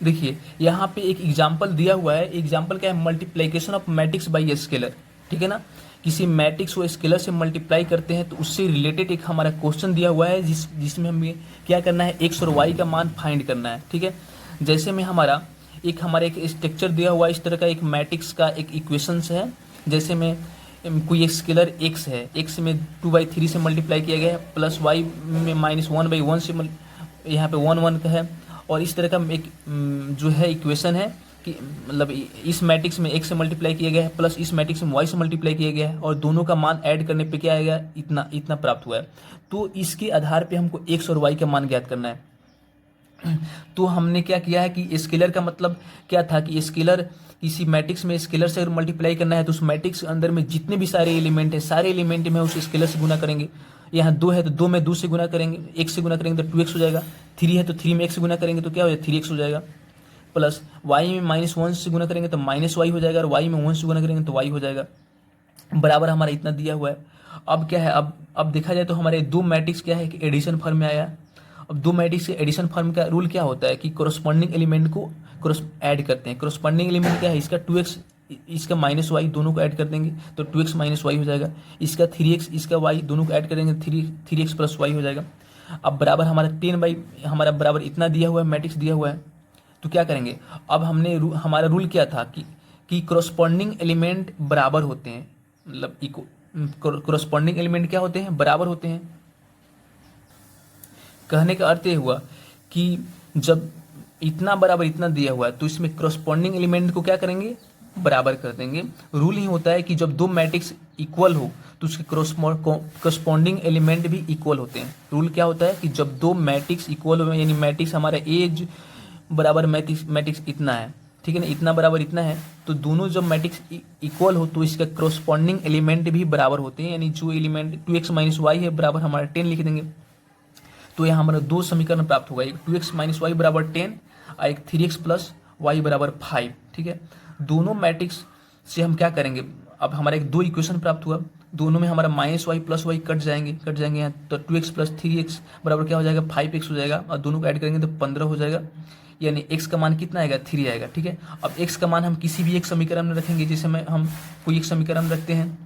देखिए यहाँ पे एक एग्जाम्पल दिया हुआ है, एग्जाम्पल क्या है, multiplication of matrix bye scalar, ठीक है ना। किसी मैट्रिक्स को स्केलर से मल्टीप्लाई करते हैं तो उससे रिलेटेड एक हमारा क्वेश्चन दिया हुआ है जिसमें हमें क्या करना है, एक्स और वाई का मान फाइंड करना है, ठीक है। जैसे में हमारा एक स्ट्रक्चर दिया हुआ है, इस तरह का एक मैट्रिक्स का एक इक्वेशंस है। जैसे में कोई एक स्केलर एक्स है, एक्स में 2/3 से मल्टीप्लाई किया गया है, प्लस वाई में -1/1 से यहाँ पे 1 का है, और इस तरह का एक जो है इक्वेशन है कि मतलब इस मैट्रिक्स में x से मल्टीप्लाई किया गया है प्लस इस मैट्रिक्स में y से मल्टीप्लाई किया गया है, और दोनों का मान ऐड करने पे क्या आएगा, इतना इतना प्राप्त हुआ है। तो इसके आधार पे हमको x और y का मान ज्ञात करना है। तो हमने क्या किया है कि स्केलर का मतलब क्या था कि स्केलर किसी मैट्रिक्स में स्केलर से अगर मल्टीप्लाई करना है तो उस मैट्रिक्स के अंदर में जितने भी सारे एलिमेंट है, सारे एलिमेंट में उस स्केलर से गुना करेंगे। यहाँ 2 है तो 2 में 2 से गुना करेंगे, 1 से गुना करेंगे तो 2x हो जाएगा, 3 है तो 3 में 1 से गुना करेंगे तो क्या हो जाएगा, 3x हो जाएगा, प्लस y में -1 से गुना करेंगे तो -y हो जाएगा, और y में 1 से गुना करेंगे तो y हो जाएगा, बराबर हमारा इतना दिया हुआ है। अब क्या है, अब देखा जाए तो हमारे दो मैट्रिक्स क्या है कि एडिशन फॉर्म में आया। अब दो मैट्रिक्स के एडिशन फॉर्म का रूल क्या होता है कि कोरस्पॉन्डिंग एलिमेंट को ऐड करते हैं। कोरस्पॉन्डिंग एलिमेंट क्या है, इसका 2x इसका -y दोनों को ऐड कर देंगे तो 2x -y हो जाएगा, इसका 3x इसका y दोनों को ऐड करेंगे 3x + y हो जाएगा। अब बराबर हमारा 10 हमारा बराबर इतना दिया हुआ है, मैट्रिक्स दिया हुआ है। तो क्या करेंगे, अब हमने हमारा रूल क्या था कि कोरस्पॉन्डिंग एलिमेंट बराबर होते हैं, मतलब कोरस्पॉन्डिंग एलिमेंट क्या होते हैं, बराबर होते हैं। कहने का अर्थ ये हुआ कि जब इतना बराबर इतना दिया हुआ है तो इसमें कोरस्पॉन्डिंग एलिमेंट को क्या करेंगे, बराबर कर देंगे। रूल ही होता है कि जब दो मैट्रिक्स इक्वल हो तो उसके कोरस्पॉन्डिंग एलिमेंट भी इक्वल होते हैं। रूल क्या होता है कि जब दो मैट्रिक्स इक्वल हो, यानी मैट्रिक्स हमारा ए बराबर मैट्रिक्स इतना है, ठीक है ना, इतना बराबर इतना है, तो दोनों जब मैट्रिक्स इक्वल हो तो इसका कोरस्पॉन्डिंग एलिमेंट भी बराबर होते हैं। यानी जो एलिमेंट 2x - y है बराबर हमारा 10 लिख देंगे, तो यहाँ हमारा दो समीकरण प्राप्त होगा, एक 2x - y बराबर 10 और एक 3x + y बराबर 5, ठीक है। दोनों मैट्रिक्स से हम क्या करेंगे, अब हमारा एक दो इक्वेशन प्राप्त हुआ, दोनों में हमारा -y + y कट जाएंगे यहाँ, तो 2x + 3x बराबर क्या हो जाएगा, 5x हो जाएगा, और दोनों को ऐड करेंगे तो 15 हो जाएगा, यानी x का मान कितना आएगा, 3 आएगा, ठीक है। अब x का मान हम किसी भी एक समीकरण में रखेंगे, जैसे में हम कोई एक समीकरण रखते हैं,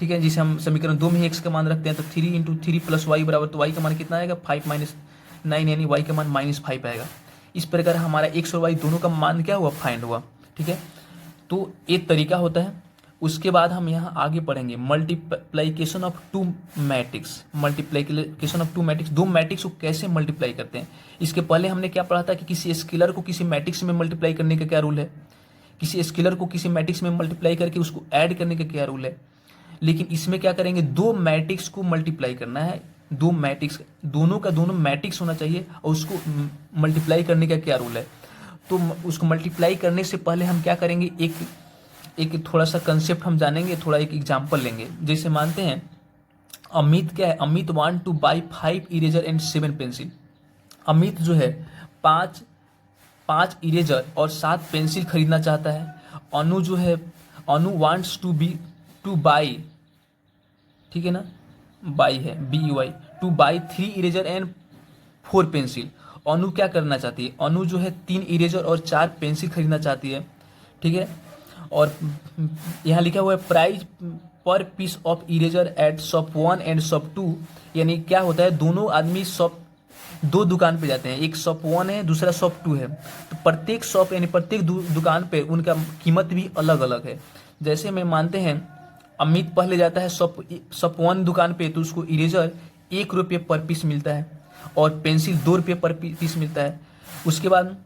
ठीक है, जिसे हम समीकरण 2 में x का मान रखते हैं, तो 3 × 3 + y बराबर, तो y का मान कितना आएगा, 5 - 9, यानी y का मान -5 आएगा। इस प्रकार हमारा x और y दोनों का मान क्या हुआ, फाइंड हुआ, ठीक है। तो एक तरीका होता है। उसके बाद हम यहाँ आगे पढ़ेंगे multiplication of two matrix. Multiplication of two matrix, दो मैट्रिक्स को कैसे मल्टीप्लाई करते हैं। इसके पहले हमने क्या पढ़ा था कि किसी स्केलर को किसी मैट्रिक्स में मल्टीप्लाई करने का क्या रूल है, किसी स्केलर को किसी मैट्रिक्स में मल्टीप्लाई करके उसको ऐड करने का क्या रूल है। लेकिन इसमें क्या करेंगे, दो मैट्रिक्स को मल्टीप्लाई करना है, दो मैट्रिक्स, दोनों का दोनों मैट्रिक्स होना चाहिए, और उसको मल्टीप्लाई करने का क्या रूल है। तो उसको मल्टीप्लाई करने से पहले हम क्या करेंगे, एक थोड़ा सा कंसेप्ट हम जानेंगे, थोड़ा एक एग्जांपल लेंगे। जैसे मानते हैं अमित क्या है, Amit want two by 5 eraser and 7 pencil. Amit जो है पाँच इरेजर और 7 पेंसिल खरीदना चाहता है। अनु जो है, अनु वांट्स टू बाई, ठीक है ना, बाई है BUY, to buy 3 eraser and 4 pencil. Anu क्या करना चाहती है, अनु जो है 3 इरेजर और 4 पेंसिल खरीदना चाहती है, ठीक है। और यहाँ लिखा हुआ है per piece of eraser at shop 1 and shop 2। यानी क्या होता है, दोनों आदमी शॉप दो दुकान पे जाते हैं, एक शॉप 1 है दूसरा शॉप 2 है, तो प्रत्येक शॉप यानी प्रत्येक दुकान पे उनका कीमत भी अलग अलग है। जैसे मैं मानते हैं अमित पहले जाता है शॉप 1 दुकान पे, तो उसको इरेजर 1 रुपये पर पीस मिलता है और पेंसिल 2 रुपये पर पीस मिलता है। उसके बाद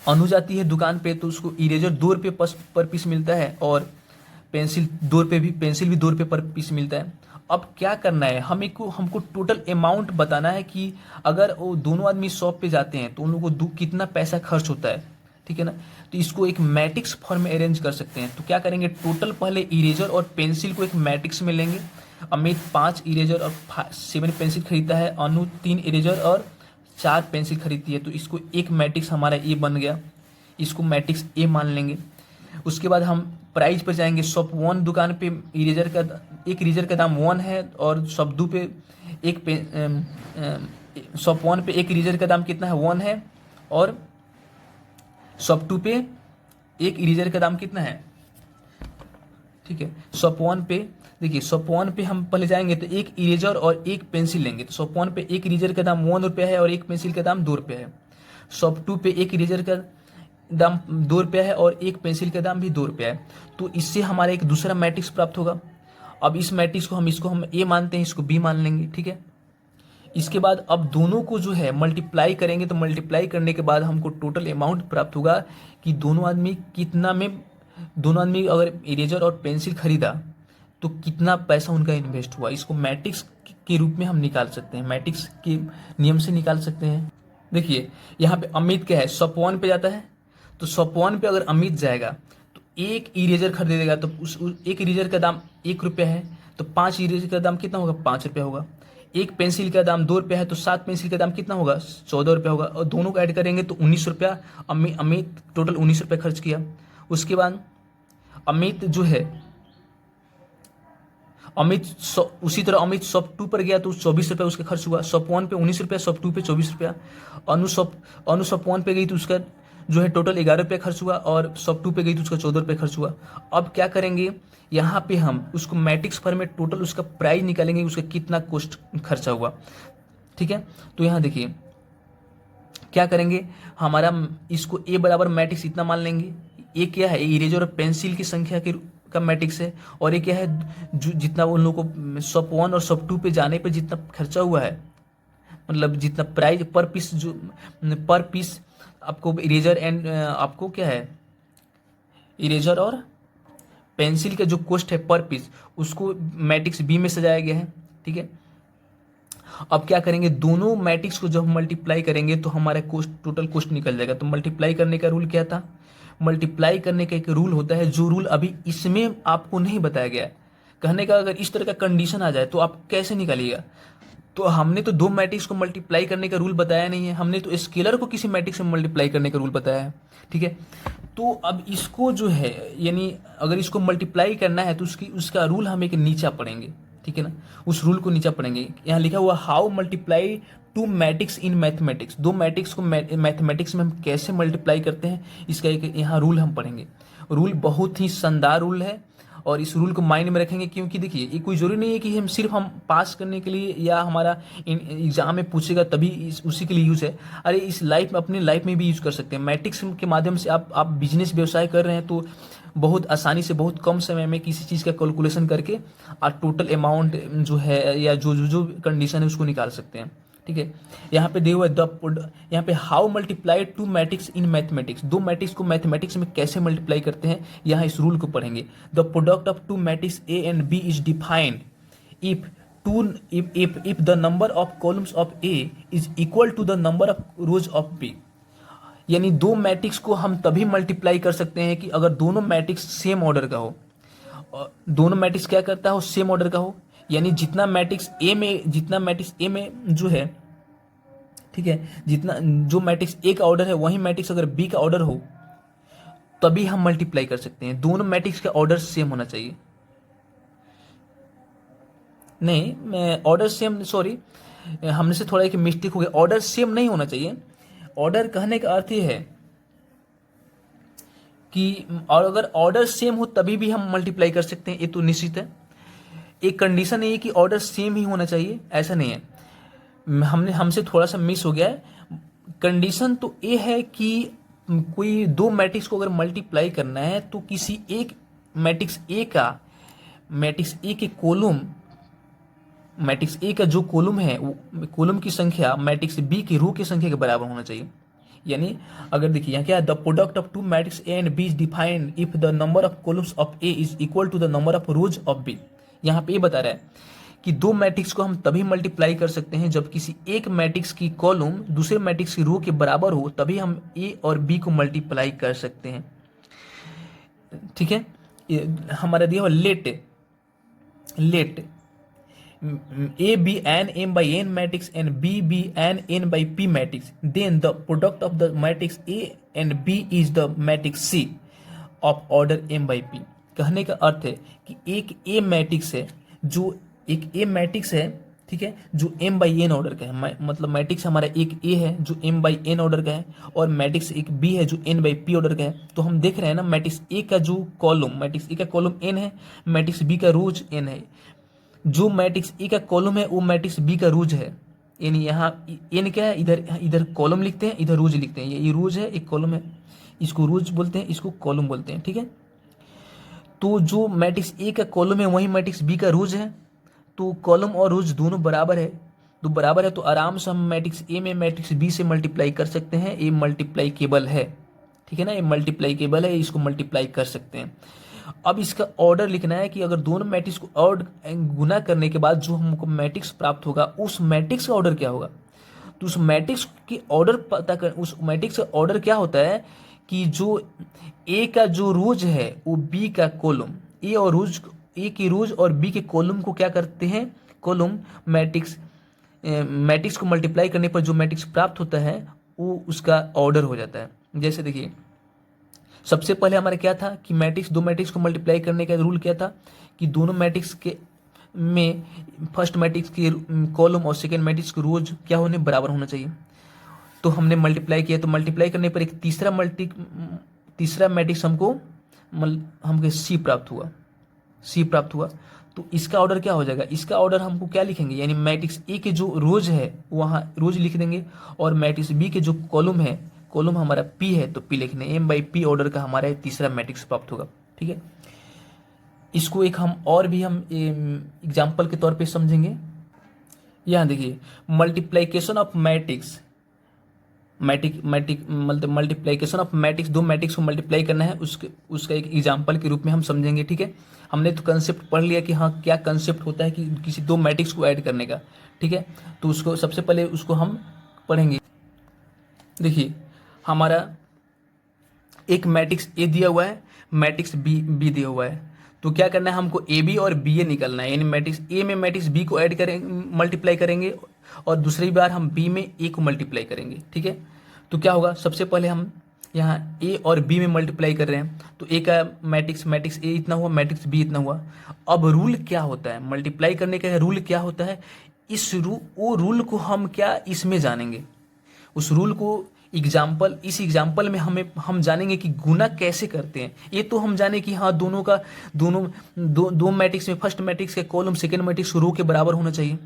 अनु जाती है दुकान पे, तो उसको इरेजर 2 रुपये पर पीस मिलता है और पेंसिल 2 रुपये पर पीस मिलता है। अब क्या करना है, हमको टोटल अमाउंट बताना है कि अगर वो दोनों आदमी शॉप पे जाते हैं तो उन लोगों को कितना पैसा खर्च होता है, ठीक है ना। तो इसको एक मैट्रिक्स फॉर्म में अरेंज कर सकते हैं। तो क्या करेंगे, टोटल पहले इरेजर और पेंसिल को एक मैट्रिक्स में लेंगे। अमित 5 इरेजर और 7 पेंसिल खरीदता है, अनु 3 इरेजर और 4 पेंसिल खरीदती है, तो इसको एक मैट्रिक्स हमारा ए बन गया, इसको मैट्रिक्स ए मान लेंगे। उसके बाद हम प्राइस पर जाएंगे। शॉप 1 दुकान पे एक इरेजर का दाम 1 है और शॉप 2 पे शॉप 1 पे एक इरेजर का दाम कितना है, 1 है, और शॉप 2 पे एक इरेजर का दाम कितना है, ठीक है। शॉप 1 पे देखिए, शॉप 1 पे हम पहले जाएंगे तो एक इरेजर और एक पेंसिल लेंगे, तो शॉप 1 पे एक इरेजर का दाम 1 रुपया है और एक पेंसिल का दाम 2 रुपया है। शॉप 2 पे एक इरेजर का दाम 2 रुपया है और एक पेंसिल का दाम भी 2 रुपया है। तो इससे हमारा एक दूसरा मैट्रिक्स प्राप्त होगा। अब इस मैट्रिक्स को हम ए मानते हैं, इसको बी मान लेंगे, ठीक है। इसके बाद अब दोनों को जो है मल्टीप्लाई करेंगे, तो मल्टीप्लाई करने के बाद हमको टोटल अमाउंट प्राप्त होगा कि दोनों आदमी अगर इरेजर और पेंसिल खरीदा तो कितना पैसा उनका इन्वेस्ट हुआ। इसको मैट्रिक्स के रूप में हम निकाल सकते हैं, मैट्रिक्स के नियम से निकाल सकते हैं। देखिए यहाँ पे अमित क्या है, शॉप 1 पे जाता है, तो शॉप 1 पे अगर अमित जाएगा तो एक इरेजर खरीदेगा, तो उस एक इरेजर का दाम 1 रुपया है, तो 5 इरेजर का दाम कितना होगा, 5 रुपया होगा। एक पेंसिल का दाम 2 रुपया है, तो 7 पेंसिल का दाम कितना होगा, 14 रुपया होगा, और दोनों को ऐड करेंगे तो 19 रुपया। अमित टोटल 19 रुपया खर्च किया। उसके बाद अमित जो है उसी तरह अमित शॉप 2 पर गया तो 24 रुपया उसका खर्च हुआ। शॉप 1 पे 19 रुपया, शॉप 2 पे 24 रुपया। अनु शॉप 1 पे गई तो उसका जो है टोटल 11 रुपया खर्च हुआ और शॉप 2 पे गई तो उसका 14 रुपया खर्च हुआ। अब क्या करेंगे, यहाँ पे हम उसको मैट्रिक्स फॉर्म में टोटल उसका प्राइस निकालेंगे, उसका कितना कॉस्ट खर्चा हुआ, ठीक है। तो यहाँ देखिए क्या करेंगे, हमारा इसको ए बराबर मैट्रिक्स इतना मान लेंगे। ए क्या है, इरेजर और पेंसिल की संख्या का मैट्रिक्स है, और ये क्या है, जो जितना उन लोगों को शॉप 1 और शॉप 2 पे जाने पे जितना खर्चा हुआ है, मतलब जितना प्राइस पर पीस आपको इरेजर एंड आपको क्या है, इरेजर और पेंसिल का जो कॉस्ट है पर पीस, उसको मैट्रिक्स बी में सजाया गया है, ठीक है। अब क्या करेंगे, दोनों मैट्रिक्स को जब मल्टीप्लाई करेंगे तो हमारा टोटल कॉस्ट निकल जाएगा। तो मल्टीप्लाई करने का रूल क्या था, मल्टीप्लाई करने का एक रूल होता है, जो रूल अभी इसमें आपको नहीं बताया गया है। कहने का अगर इस तरह का कंडीशन आ जाए तो आप कैसे निकालिएगा। तो हमने तो दो मैट्रिक्स को मल्टीप्लाई करने का रूल बताया नहीं है, हमने तो स्केलर को किसी मैट्रिक्स से मल्टीप्लाई करने का रूल बताया है, ठीक है। तो अब इसको जो है, यानी अगर इसको मल्टीप्लाई करना है तो उसका रूल हम एक नीचा पढ़ेंगे, ठीक है ना। उस रूल को नीचा पढ़ेंगे। यहाँ लिखा हुआ how multiply two matrix in mathematics, दो मैट्रिक्स को मैथमेटिक्स में हम कैसे मल्टीप्लाई करते हैं, इसका एक यहाँ रूल हम पढ़ेंगे। रूल बहुत ही शानदार रूल है और इस रूल को माइंड में रखेंगे, क्योंकि देखिए ये कोई जरूरी नहीं है कि हम पास करने के लिए या हमारा एग्जाम में पूछेगा तभी उसी के लिए यूज है। अरे इस लाइफ में, अपने लाइफ में भी यूज कर सकते हैं। मैट्रिक्स के माध्यम से आप बिजनेस व्यवसाय कर रहे हैं तो बहुत आसानी से बहुत कम समय में किसी चीज़ का कैलकुलेशन करके आप टोटल अमाउंट जो है या जो कंडीशन है उसको निकाल सकते हैं, ठीक है। यहाँ पे दिया हुआ है यहाँ पे how multiply two matrix in mathematics, दो मैट्रिक्स को मैथमेटिक्स में कैसे मल्टीप्लाई करते हैं, यहाँ इस रूल को पढ़ेंगे। The product of two matrix A and B is defined if the number of columns of A is equal to the number of rows of B. यानी दो मैट्रिक्स को हम तभी मल्टीप्लाई कर सकते हैं कि अगर दोनों मैट्रिक्स सेम ऑर्डर का हो। दोनों मैट्रिक्स क्या करता हो, सेम ऑर्डर का हो, यानी जितना मैट्रिक्स ए में जो है, ठीक है, जितना जो मैट्रिक्स ए का ऑर्डर है वही मैट्रिक्स अगर बी का ऑर्डर हो तभी हम मल्टीप्लाई कर सकते हैं। दोनों मैट्रिक्स का ऑर्डर सेम होना चाहिए। नहीं, मैं ऑर्डर सेम, सॉरी हमने से थोड़ा एक मिस्टेक हो गया, ऑर्डर सेम नहीं होना चाहिए। ऑर्डर कहने का अर्थ ये है कि और अगर ऑर्डर सेम हो तभी भी हम मल्टीप्लाई कर सकते हैं, ये तो निश्चित है। एक कंडीशन ये है कि ऑर्डर सेम ही होना चाहिए, ऐसा नहीं है। हमसे थोड़ा सा मिस हो गया है। कंडीशन तो ये है कि कोई दो मैट्रिक्स को अगर मल्टीप्लाई करना है तो किसी एक मैट्रिक्स ए के कॉलम, मैट्रिक्स ए का जो कॉलम है वो कॉलम की संख्या मैट्रिक्स बी की रो की संख्या के बराबर होना चाहिए। यानी अगर देखिए यहाँ क्या है, the product of two matrix A and B is defined if the number of columns of A is equal to the number of rows of B. यहाँ पे ये बता रहा है कि दो मैट्रिक्स को हम तभी मल्टीप्लाई कर सकते हैं जब किसी एक मैट्रिक्स की कॉलम दूसरे मैट्रिक्स की रो के बराबर हो, तभी हम ए और बी को मल्टीप्लाई कर सकते हैं। ठीक है, हमारा दिया हुआ late A be an m by n matrix and B be an n by p matrix, then the product of the matrix A and B is the matrix C of order m by p। कहने का अर्थ है कि एक A मैट्रिक्स है ठीक है, जो m by n ऑर्डर का है, मतलब मैट्रिक्स हमारा एक A है जो m by n ऑर्डर का है और मैट्रिक्स एक B है जो n by p ऑर्डर का है। तो हम देख रहे हैं ना, मैट्रिक्स A का जो कॉलम, मैट्रिक्स A का कॉलम n है, मैट्रिक्स B का रोज n है। जो मैट्रिक्स ए का कॉलम है वो मैट्रिक्स बी का रोज है। यानी यहाँ एन क्या है, इधर कॉलम लिखते हैं, इधर रोज लिखते हैं। ये रोज है, एक कॉलम है, इसको रोज बोलते हैं, इसको कॉलम बोलते हैं। ठीक है, तो जो मैट्रिक्स ए का कॉलम है वही मैट्रिक्स बी का रोज है, तो कॉलम और रोज दोनों बराबर है, तो आराम से हम मैट्रिक्स ए में मैट्रिक्स बी से मल्टीप्लाई कर सकते हैं। ए मल्टीप्लाईकेबल है, ठीक है ना, ये मल्टीप्लाईकेबल है, इसको मल्टीप्लाई कर सकते हैं। अब इसका ऑर्डर लिखना है कि अगर दोनों मैट्रिक्स को और गुना करने के बाद जो हमको मैट्रिक्स प्राप्त होगा उस मैट्रिक्स का ऑर्डर क्या होगा। तो उस मैट्रिक्स के ऑर्डर पता कर, उस मैट्रिक्स का ऑर्डर क्या होता है कि जो ए का जो रोज है वो बी का कॉलम, ए की रोज और बी के कॉलम को क्या करते हैं, कॉलम मैट्रिक्स को मल्टीप्लाई करने पर जो मैट्रिक्स प्राप्त होता है वो उसका ऑर्डर हो जाता है। जैसे देखिए, सबसे पहले हमारा क्या था कि दो मैट्रिक्स को मल्टीप्लाई करने का रूल क्या था कि दोनों मैट्रिक्स के में फर्स्ट मैट्रिक्स के कॉलम और सेकेंड मैट्रिक्स के रोज क्या होने, बराबर होना चाहिए। तो हमने मल्टीप्लाई किया, तो मल्टीप्लाई करने पर एक तीसरा मैट्रिक्स हमको सी प्राप्त हुआ। तो इसका ऑर्डर क्या हो जाएगा, इसका ऑर्डर हमको क्या लिखेंगे, यानी मैट्रिक्स ए के जो रोज है वहाँ रोज लिख देंगे और मैट्रिक्स बी के जो कॉलम है, कॉलम हमारा P है तो P लिखने, m by p ऑर्डर का हमारा तीसरा मैट्रिक्स प्राप्त होगा। ठीक है, इसको एक हम एग्जाम्पल के तौर पे समझेंगे। यहाँ देखिए, multiplication of multiplication of matrix, दो मैट्रिक्स को मल्टीप्लाई करना है, उसका एक एग्जाम्पल के रूप में हम समझेंगे। ठीक है, हमने तो कंसेप्ट पढ़ लिया कि हाँ क्या कंसेप्ट होता है कि किसी दो मैट्रिक्स को ऐड करने का। ठीक है, तो उसको सबसे पहले उसको हम पढ़ेंगे। देखिए, हमारा एक मैट्रिक्स ए दिया हुआ है, मैट्रिक्स बी दिया हुआ है, तो क्या करना है, हमको ए बी और बी ए निकलना है। यानी मैट्रिक्स ए में मैट्रिक्स बी को ऐड करेंगे, मल्टीप्लाई करेंगे और दूसरी बार हम बी में ए को मल्टीप्लाई करेंगे। ठीक है, तो क्या होगा, सबसे पहले हम यहाँ ए और बी में मल्टीप्लाई कर रहे हैं, तो ए का मैट्रिक्स ए इतना हुआ, मैट्रिक्स बी इतना हुआ। अब रूल क्या होता है, मल्टीप्लाई करने का रूल क्या होता है, वो रूल को हम क्या इसमें जानेंगे, उस रूल को इस एग्जाम्पल में हम जानेंगे कि गुना कैसे करते हैं। ये तो हम जाने कि हाँ दो मैट्रिक्स में फर्स्ट मैट्रिक्स के कॉलम सेकेंड मैट्रिक्स रो के बराबर होना चाहिए,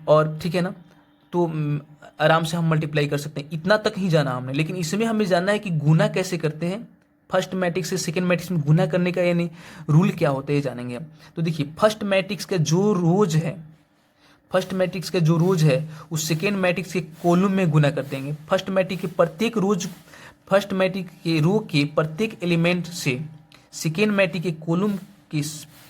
और ठीक है ना, तो आराम से हम मल्टीप्लाई कर सकते हैं, इतना तक ही जाना हमने। लेकिन इसमें हमें जानना है कि गुना कैसे करते हैं, फर्स्ट मैट्रिक्स से सेकेंड मैट्रिक्स में गुना करने का यानी रूल क्या होता है जानेंगे हम। तो देखिए, फर्स्ट मैट्रिक्स का जो रोज है उस सेकेंड मैट्रिक्स के कॉलम में गुना कर देंगे। फर्स्ट मैट्रिक्स के रो के प्रत्येक एलिमेंट से सेकेंड मैट्रिक्स के कॉलम के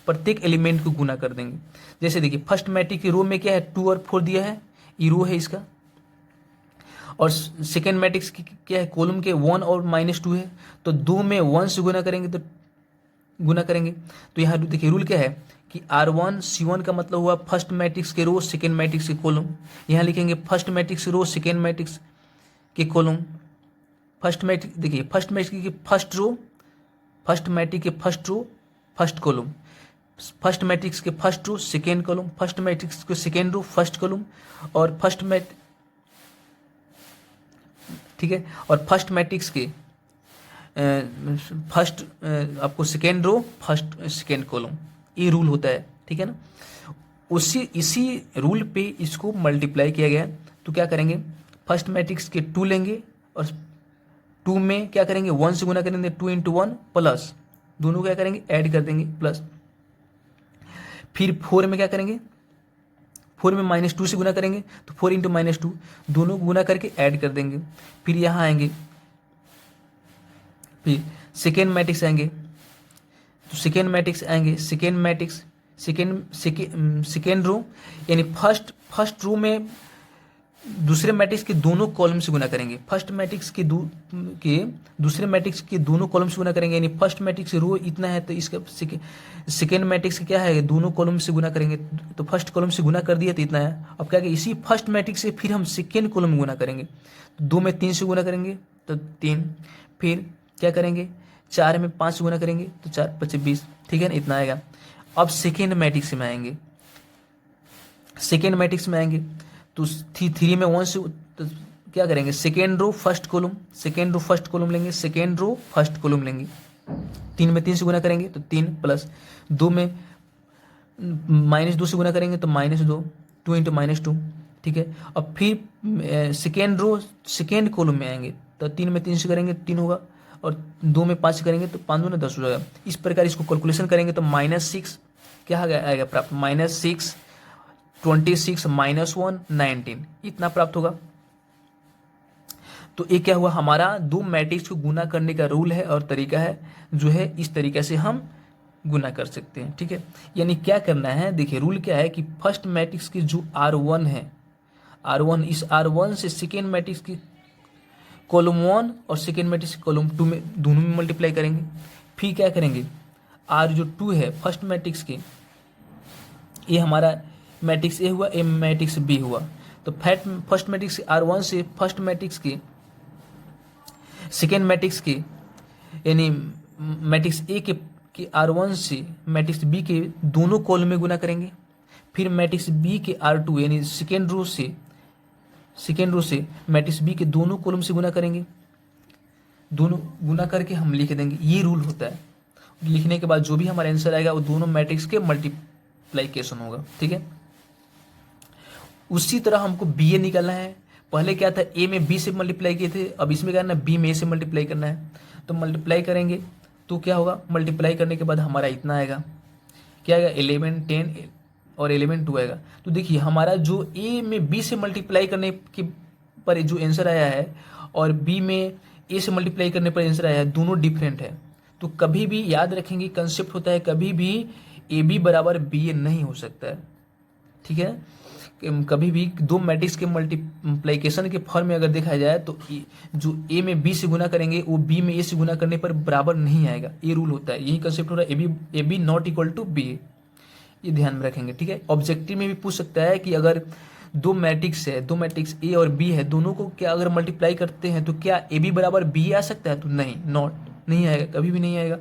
प्रत्येक एलिमेंट को गुना कर देंगे। जैसे देखिए, फर्स्ट मैट्रिक्स के रो में क्या है, 2 और 4 दिया है, ये रो है इसका, और सेकेंड मैट्रिक्स की क्या है, कॉलम के 1 और -2 है, तो 2 में 1 से गुना करेंगे तो यहाँ देखिए रूल क्या है कि R1 C1 का मतलब हुआ फर्स्ट मैट्रिक्स के रो सेकेंड मैट्रिक्स के कॉलम। यहाँ लिखेंगे first matrix row second matrix के कॉलम। फर्स्ट मैट्रिक्स देखिए, फर्स्ट मैट्रिक्स की first row first column, first matrix के first row second column, first matrix के सेकेंड रो फर्स्ट कॉलम, और फर्स्ट मैट्रिक्स के फर्स्ट आपको second row first second column, ये रूल होता है, ठीक है ना। इसी रूल पे इसको मल्टीप्लाई किया गया है। तो क्या करेंगे, फर्स्ट मैट्रिक्स के 2 लेंगे और 2 में क्या करेंगे 1 से गुना करेंगे, 2 इंटू 1 प्लस, दोनों क्या करेंगे ऐड कर देंगे प्लस। फिर 4 में क्या करेंगे, 4 में -2 से गुना करेंगे तो 4 इंटू -2, दोनों गुना करके ऐड कर देंगे। फिर यहाँ आएंगे, फिर सेकेंड मैट्रिक्स आएंगे, तो सेकेंड मैट्रिक्स आएंगे, सेकेंड मैट्रिक्स सेकेंड रो यानी फर्स्ट रो में दूसरे मैट्रिक्स के दोनों कॉलम से गुना करेंगे, फर्स्ट मैट्रिक्स के दूसरे मैट्रिक्स के दोनों कॉलम से गुना करेंगे, यानी फर्स्ट मैट्रिक्स रो इतना है तो इसका सेकेंड मैट्रिक्स क्या है, दोनों कॉलम से गुना करेंगे, तो फर्स्ट कॉलम से गुना कर दिया तो इतना है। अब क्या, इसी फर्स्ट मैट्रिक्स से फिर हम सेकेंड कॉलम में गुना करेंगे, तो 2 में 3 से गुना करेंगे तो 3, फिर क्या करेंगे 4 में 5 से गुना करेंगे तो 4 5 20, ठीक है ना, इतना आएगा। अब सेकेंड मैट्रिक्स में आएंगे, सेकेंड मैट्रिक्स में आएंगे तो 3 में 1 से, तो क्या करेंगे second row first column, second row first column लेंगे, सेकेंड रो फर्स्ट कॉलम लेंगे, 3 में 3 से गुना करेंगे तो 3 प्लस 2 में -2 से गुना करेंगे तो -2, 2 इंटू -2, ठीक है। अब फिर सेकेंड रो सेकेंड कॉलम में आएंगे तो 3 में 3 से करेंगे 3 होगा, और 2 में 5 से करेंगे तो 5 दूना 10 हो जाएगा। इस प्रकार इसको कैलकुलेशन करेंगे तो -6 क्या आएगा प्राप्त, -6 26 -1 19, इतना प्राप्त होगा। तो ये क्या हुआ, हमारा दो मैट्रिक्स को गुना करने का रूल है और तरीका है, जो है इस तरीके से हम गुना कर सकते हैं, ठीक है। यानी क्या करना है, देखिए रूल क्या है कि फर्स्ट मैट्रिक्स की जो R1 है, R1, इस R1 से सेकेंड मैट्रिक्स की कॉलम 1 और सेकेंड मैट्रिक्स कॉलम 2 में दोनों में मल्टीप्लाई करेंगे। फिर क्या करेंगे, R जो 2 है फर्स्ट मैट्रिक्स के, ये हमारा मैट्रिक्स ए हुआ, ए मैट्रिक्स बी हुआ, तो फर्स्ट मैट्रिक्स R1 से फर्स्ट मैट्रिक्स के सेकेंड मैट्रिक्स के, यानी मैट्रिक्स ए के R1 से मैट्रिक्स बी के दोनों कॉलम में गुना करेंगे। फिर मैट्रिक्स बी के R2 यानी सेकेंड रो से मैट्रिक्स बी के दोनों कॉलम से गुना करेंगे, दोनों गुना करके हम लिख देंगे। ये रूल होता है। लिखने के बाद जो भी हमारा आंसर आएगा वो दोनों मैट्रिक्स के मल्टीप्लिकेशन होगा, ठीक है। उसी तरह हमको बी ए निकालना है। पहले क्या था, ए में बी से मल्टीप्लाई किए थे, अब इसमें क्या करना है, बी में ए से मल्टीप्लाई करना है। तो मल्टीप्लाई करेंगे तो क्या होगा, मल्टीप्लाई करने के बाद हमारा इतना आएगा, क्या आएगा 11 10 और 11 2 आएगा। तो देखिए हमारा जो ए में बी से मल्टीप्लाई करने के पर जो आंसर आया है और बी में ए से मल्टीप्लाई करने पर आंसर आया है, दोनों डिफरेंट है। तो कभी भी याद रखेंगे, कंसेप्ट होता है, कभी भी ए बी बराबर बी ए नहीं हो सकता है, ठीक है। कभी भी दो मैट्रिक्स के मल्टीप्लिकेशन के फॉर्म में अगर देखा जाए तो जो ए में बी से गुना करेंगे वो बी में ए से गुना करने पर बराबर नहीं आएगा, ये रूल होता है। यही कंसेप्ट हो रहा है, A B not equal to B A, ये ध्यान में रखेंगे, ठीक है। ऑब्जेक्टिव में भी पूछ सकता है कि अगर दो मैट्रिक्स है, दो मैट्रिक्स ए और बी है, दोनों को क्या अगर मल्टीप्लाई करते हैं तो क्या ए बी बराबर बी आ सकता है, तो नहीं आएगा, कभी भी नहीं आएगा,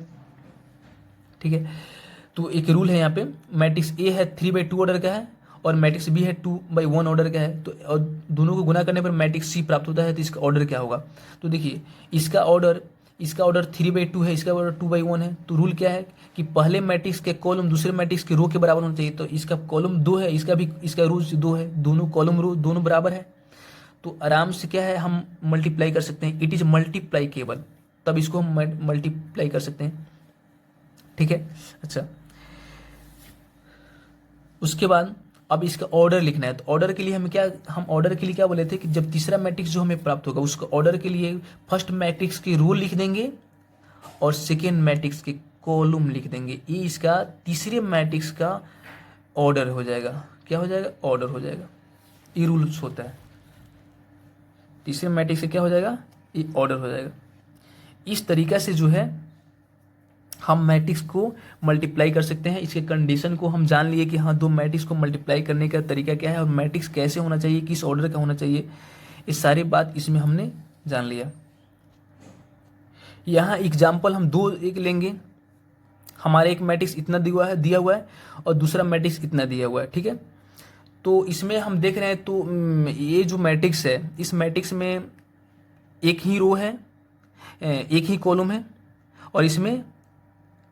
ठीक है। तो एक रूल है यहाँ पे, मैट्रिक्स ए है 3/2 ऑर्डर का है और मैट्रिक्स बी है 2/1 ऑर्डर का है, तो और दोनों को गुना करने पर मैट्रिक्स सी प्राप्त होता है। तो इसका ऑर्डर क्या होगा, तो देखिए इसका ऑर्डर 3/2 है, इसका ऑर्डर 2/1 है। तो रूल क्या है कि पहले मैट्रिक्स के कॉलम दूसरे मैट्रिक्स के रो के बराबर होना चाहिए। तो इसका कॉलम 2 है, इसका रो 2 है, दोनों कॉलम रो दोनों बराबर है। तो आराम से क्या है, हम मल्टीप्लाई कर सकते हैं, इट इज मल्टीप्लाईकेबल, तब इसको हम मल्टीप्लाई कर सकते हैं, ठीक है। अच्छा, उसके बाद अब इसका ऑर्डर लिखना है। तो ऑर्डर के लिए हम ऑर्डर के लिए क्या बोले थे कि जब तीसरा मैट्रिक्स जो हमें प्राप्त होगा उसका ऑर्डर के लिए फर्स्ट मैट्रिक्स की रो लिख देंगे और सेकेंड मैट्रिक्स के कॉलम लिख देंगे। ये इसका तीसरे मैट्रिक्स का ऑर्डर हो जाएगा, क्या हो जाएगा, ऑर्डर हो जाएगा। ये रूल्स होता है, तीसरे मैट्रिक्स से क्या हो जाएगा, ये ऑर्डर हो जाएगा। इस तरीका से जो है हम मैट्रिक्स को मल्टीप्लाई कर सकते हैं। इसके कंडीशन को हम जान लिए कि हाँ दो मैट्रिक्स को मल्टीप्लाई करने का तरीका क्या है और मैट्रिक्स कैसे होना चाहिए, किस ऑर्डर का होना चाहिए, ये सारी बात इसमें हमने जान लिया। यहाँ एग्जाम्पल हम एक लेंगे। हमारे एक मैट्रिक्स इतना दिया हुआ है और दूसरा मैट्रिक्स इतना दिया हुआ है, ठीक है। तो इसमें हम देख रहे हैं, तो ये जो मैट्रिक्स है, इस मैट्रिक्स में एक ही रो है एक ही कॉलम है और इसमें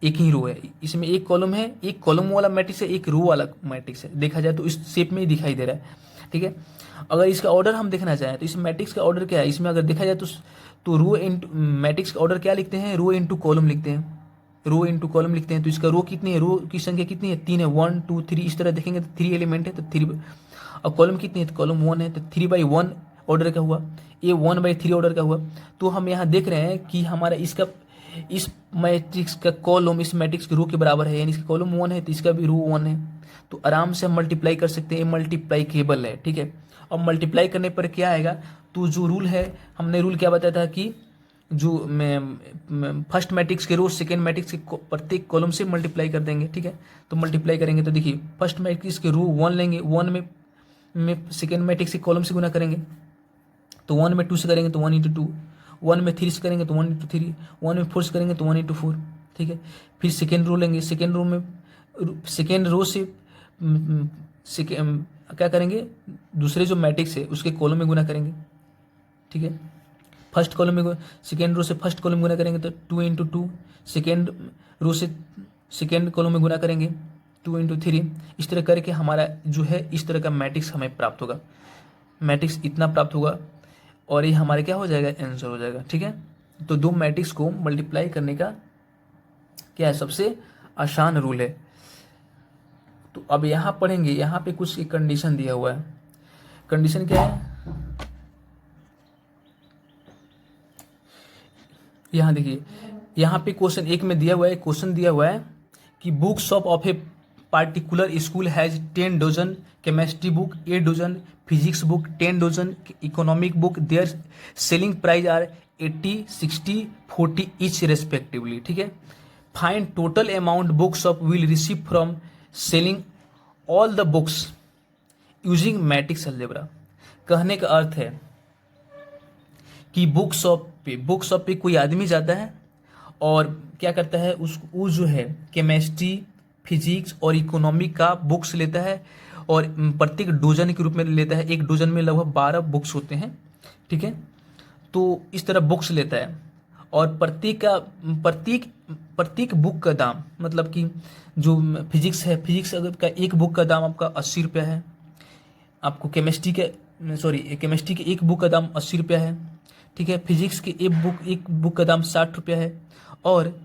एक ही रो है। इसमें एक कॉलम है, एक कॉलम वाला मैट्रिक्स है, एक रो वाला मैट्रिक्स है। देखा जाए तो इस शेप में ही दिखाई दे रहा है, ठीक है। अगर इसका ऑर्डर हम देखना चाहें तो इस मैट्रिक्स का ऑर्डर क्या है, इसमें अगर देखा जाए तो रो इंटू मैट्रिक्स का ऑर्डर क्या लिखते हैं, रो इंटू कॉलम लिखते हैं, रो इंटू कॉलम लिखते हैं। तो इसका रो कितनी है, रो की संख्या कितनी है, 3 है, 1 2 3। इस तरह देखेंगे तो 3 एलिमेंट है तो 3। और कॉलम कितनी है, तो कॉलम 1 है, तो 3/1 ऑर्डर का हुआ, ये 1/3 ऑर्डर का हुआ। तो हम यहाँ देख रहे हैं कि हमारा इसका इस मैट्रिक्स का कॉलम इस मैट्रिक्स के रो के बराबर है, यानी इसका कॉलम 1 है तो इसका भी रो 1 है। तो आराम से हम मल्टीप्लाई कर सकते हैं, मल्टीप्लाईकेबल है, ठीक है। अब मल्टीप्लाई करने पर क्या आएगा, तो जो रूल है, हमने रूल क्या बताया था कि जो फर्स्ट मैट्रिक्स के रो सेकेंड मैट्रिक्स के प्रत्येक कॉलम से मल्टीप्लाई कर देंगे, ठीक है। तो मल्टीप्लाई करेंगे तो देखिए फर्स्ट मैट्रिक्स के रो 1 लेंगे, 1 में सेकेंड मैट्रिक्स के कॉलम से गुना करेंगे, तो 1 में 2 से करेंगे तो 1 × 2, 1 में 3 से करेंगे तो 1 × 3, 1 में 4 से करेंगे तो 1 × 4, ठीक है। फिर सेकेंड रो लेंगे, सेकेंड रो में सेकेंड रो से क्या करेंगे, दूसरे जो मैट्रिक्स है उसके कॉलम में गुना करेंगे, ठीक है। फर्स्ट कॉलम में सेकेंड रो से फर्स्ट कॉलम में गुना करेंगे तो 2 × 2, सेकेंड रो से सेकेंड कॉलम में गुना करेंगे 2 × 3। इस तरह करके हमारा जो है इस तरह का मैट्रिक्स हमें प्राप्त होगा, मैट्रिक्स इतना प्राप्त होगा और ये हमारे क्या हो जाएगा, आंसर हो जाएगा, ठीक है। तो दो मैट्रिक्स को मल्टीप्लाई करने का क्या है, सबसे आसान रूल है। तो अब यहाँ पढ़ेंगे, यहाँ पे कुछ एक कंडीशन दिया हुआ है। कंडीशन क्या है, यहाँ देखिए, यहाँ पे क्वेश्चन 1 में दिया हुआ है, क्वेश्चन दिया हुआ है कि books of a particular school has 10 dozen chemistry book, 8 dozen physics book, 10 dozen economic book, their selling price are 80, 60, 40 each respectively, ठीक है। Find total amount books of will receive from selling all the books using matrix algebra. कहने का अर्थ है कि बुक शॉप पे कोई आदमी जाता है और क्या करता है, वो जो है केमिस्ट्री, फिजिक्स और इकोनॉमिक का बुक्स लेता है और प्रत्येक डोजन के रूप में लेता है। एक डोजन में लगभग 12 बुक्स होते हैं, ठीक है। तो इस तरह बुक्स लेता है और प्रत्येक बुक का दाम, मतलब कि जो फिजिक्स है, फिजिक्स अगर का एक बुक का दाम आपका 80 रुपया है, आपको केमिस्ट्री के एक बुक का दाम 80 रुपया है, ठीक है। फिजिक्स की एक बुक का दाम 60 रुपया है और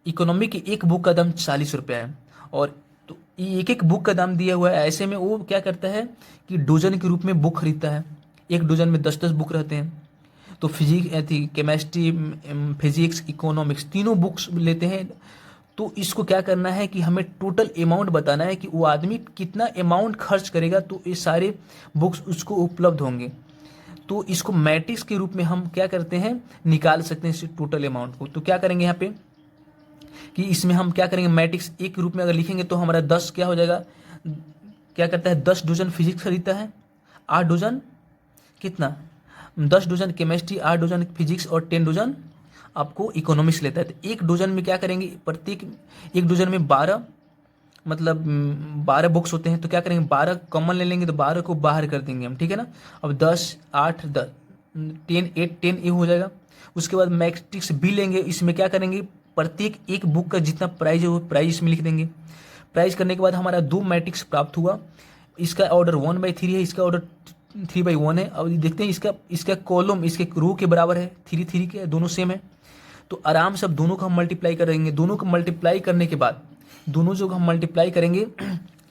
इकोनॉमी की एक बुक का दाम 40 रुपया है। और तो एक एक बुक का दाम दिया हुआ है, ऐसे में वो क्या करता है कि डोजन के रूप में बुक खरीदता है। एक डोजन में 10-10 बुक रहते हैं, तो केमिस्ट्री, फिजिक्स, इकोनॉमिक्स तीनों बुक्स लेते हैं। तो इसको क्या करना है कि हमें टोटल अमाउंट बताना है कि वो आदमी कितना अमाउंट खर्च करेगा, तो ये सारे बुक्स उसको उपलब्ध होंगे। तो इसको मैट्रिक्स के रूप में हम क्या करते हैं, निकाल सकते हैं इस टोटल अमाउंट को। तो क्या करेंगे यहाँ पे कि इसमें हम क्या करेंगे, मैट्रिक्स एक रूप में अगर लिखेंगे तो हमारा 10 क्या हो जाएगा, क्या करता है, 10 डोजन फिजिक्स खरीदता है, 8 डोजन कितना, 10 डोजन केमिस्ट्री, 8 डोजन फिजिक्स और 10 डोजन आपको इकोनॉमिक्स लेता है। तो एक डोजन में क्या करेंगे, प्रत्येक एक डोजन में 12 मतलब 12 बुक्स होते हैं, तो क्या करेंगे 12 कॉमन ले लेंगे, तो 12 को बाहर कर देंगे हम, ठीक है ना। अब 10, 8, 10, 10, 8, 10 ये हो जाएगा। उसके बाद मैट्रिक्स बी लेंगे, इसमें क्या करेंगे, प्रत्येक एक बुक का जितना प्राइस है वो प्राइस इसमें लिख देंगे। प्राइस करने के बाद हमारा 2 मैट्रिक्स प्राप्त हुआ, इसका ऑर्डर 1/3 है, इसका ऑर्डर 3/1 है। अब देखते हैं इसका कॉलम इसके रो के बराबर है, 3 के दोनों सेम है। तो आराम से अब दोनों को हम मल्टीप्लाई करेंगे। दोनों को मल्टीप्लाई करने के बाद दोनों जो हम मल्टीप्लाई करेंगे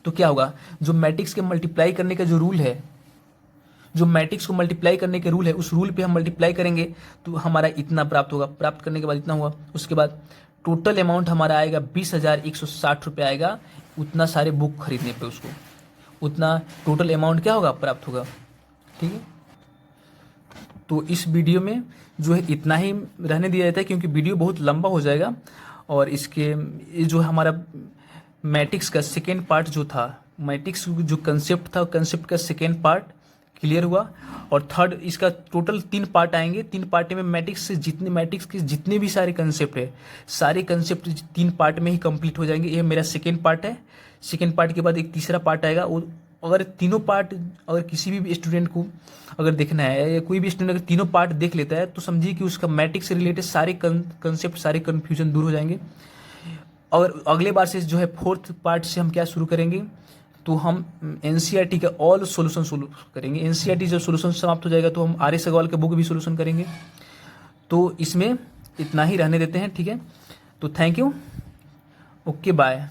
तो क्या होगा, जो मैट्रिक्स के मल्टीप्लाई करने का जो रूल है, जो मैट्रिक्स को मल्टीप्लाई करने के रूल है, उस रूल पे हम मल्टीप्लाई करेंगे तो हमारा इतना प्राप्त होगा। प्राप्त करने के बाद इतना हुआ, उसके बाद टोटल अमाउंट हमारा आएगा 20,160 रुपये आएगा। उतना सारे बुक खरीदने पे उसको उतना टोटल अमाउंट क्या होगा, प्राप्त होगा, ठीक है। तो इस वीडियो में जो है इतना ही रहने दिया जाता है, क्योंकि वीडियो बहुत लंबा हो जाएगा। और इसके जो हमारा मैट्रिक्स का सेकेंड पार्ट जो था, मैट्रिक्स जो कंसेप्ट था, कंसेप्ट का सेकेंड पार्ट क्लियर हुआ। और थर्ड, इसका टोटल 3 पार्ट आएंगे। 3 पार्ट में मैट्रिक्स के जितने भी सारे कंसेप्ट है, सारे कंसेप्ट 3 पार्ट में ही कंप्लीट हो जाएंगे। ये मेरा सेकेंड पार्ट है। सेकेंड पार्ट के बाद एक तीसरा पार्ट आएगा, वो अगर तीनों पार्ट, अगर किसी भी स्टूडेंट को अगर देखना है, या कोई भी स्टूडेंट अगर तीनों पार्ट देख लेता है, तो समझिए कि उसका मैट्रिक्स से रिलेटेड सारे कंसेप्ट, सारे कन्फ्यूजन दूर हो जाएंगे। और अगले बार से जो है फोर्थ पार्ट से हम क्या शुरू करेंगे, तो हम एनसीईआरटी का ऑल सॉल्यूशन शुरू करेंगे। एनसीईआरटी जब सॉल्यूशन समाप्त हो जाएगा तो हम आर एस अग्रवाल के बुक भी सॉल्यूशन करेंगे। तो इसमें इतना ही रहने देते हैं, ठीक है। तो थैंक यू, ओके बाय।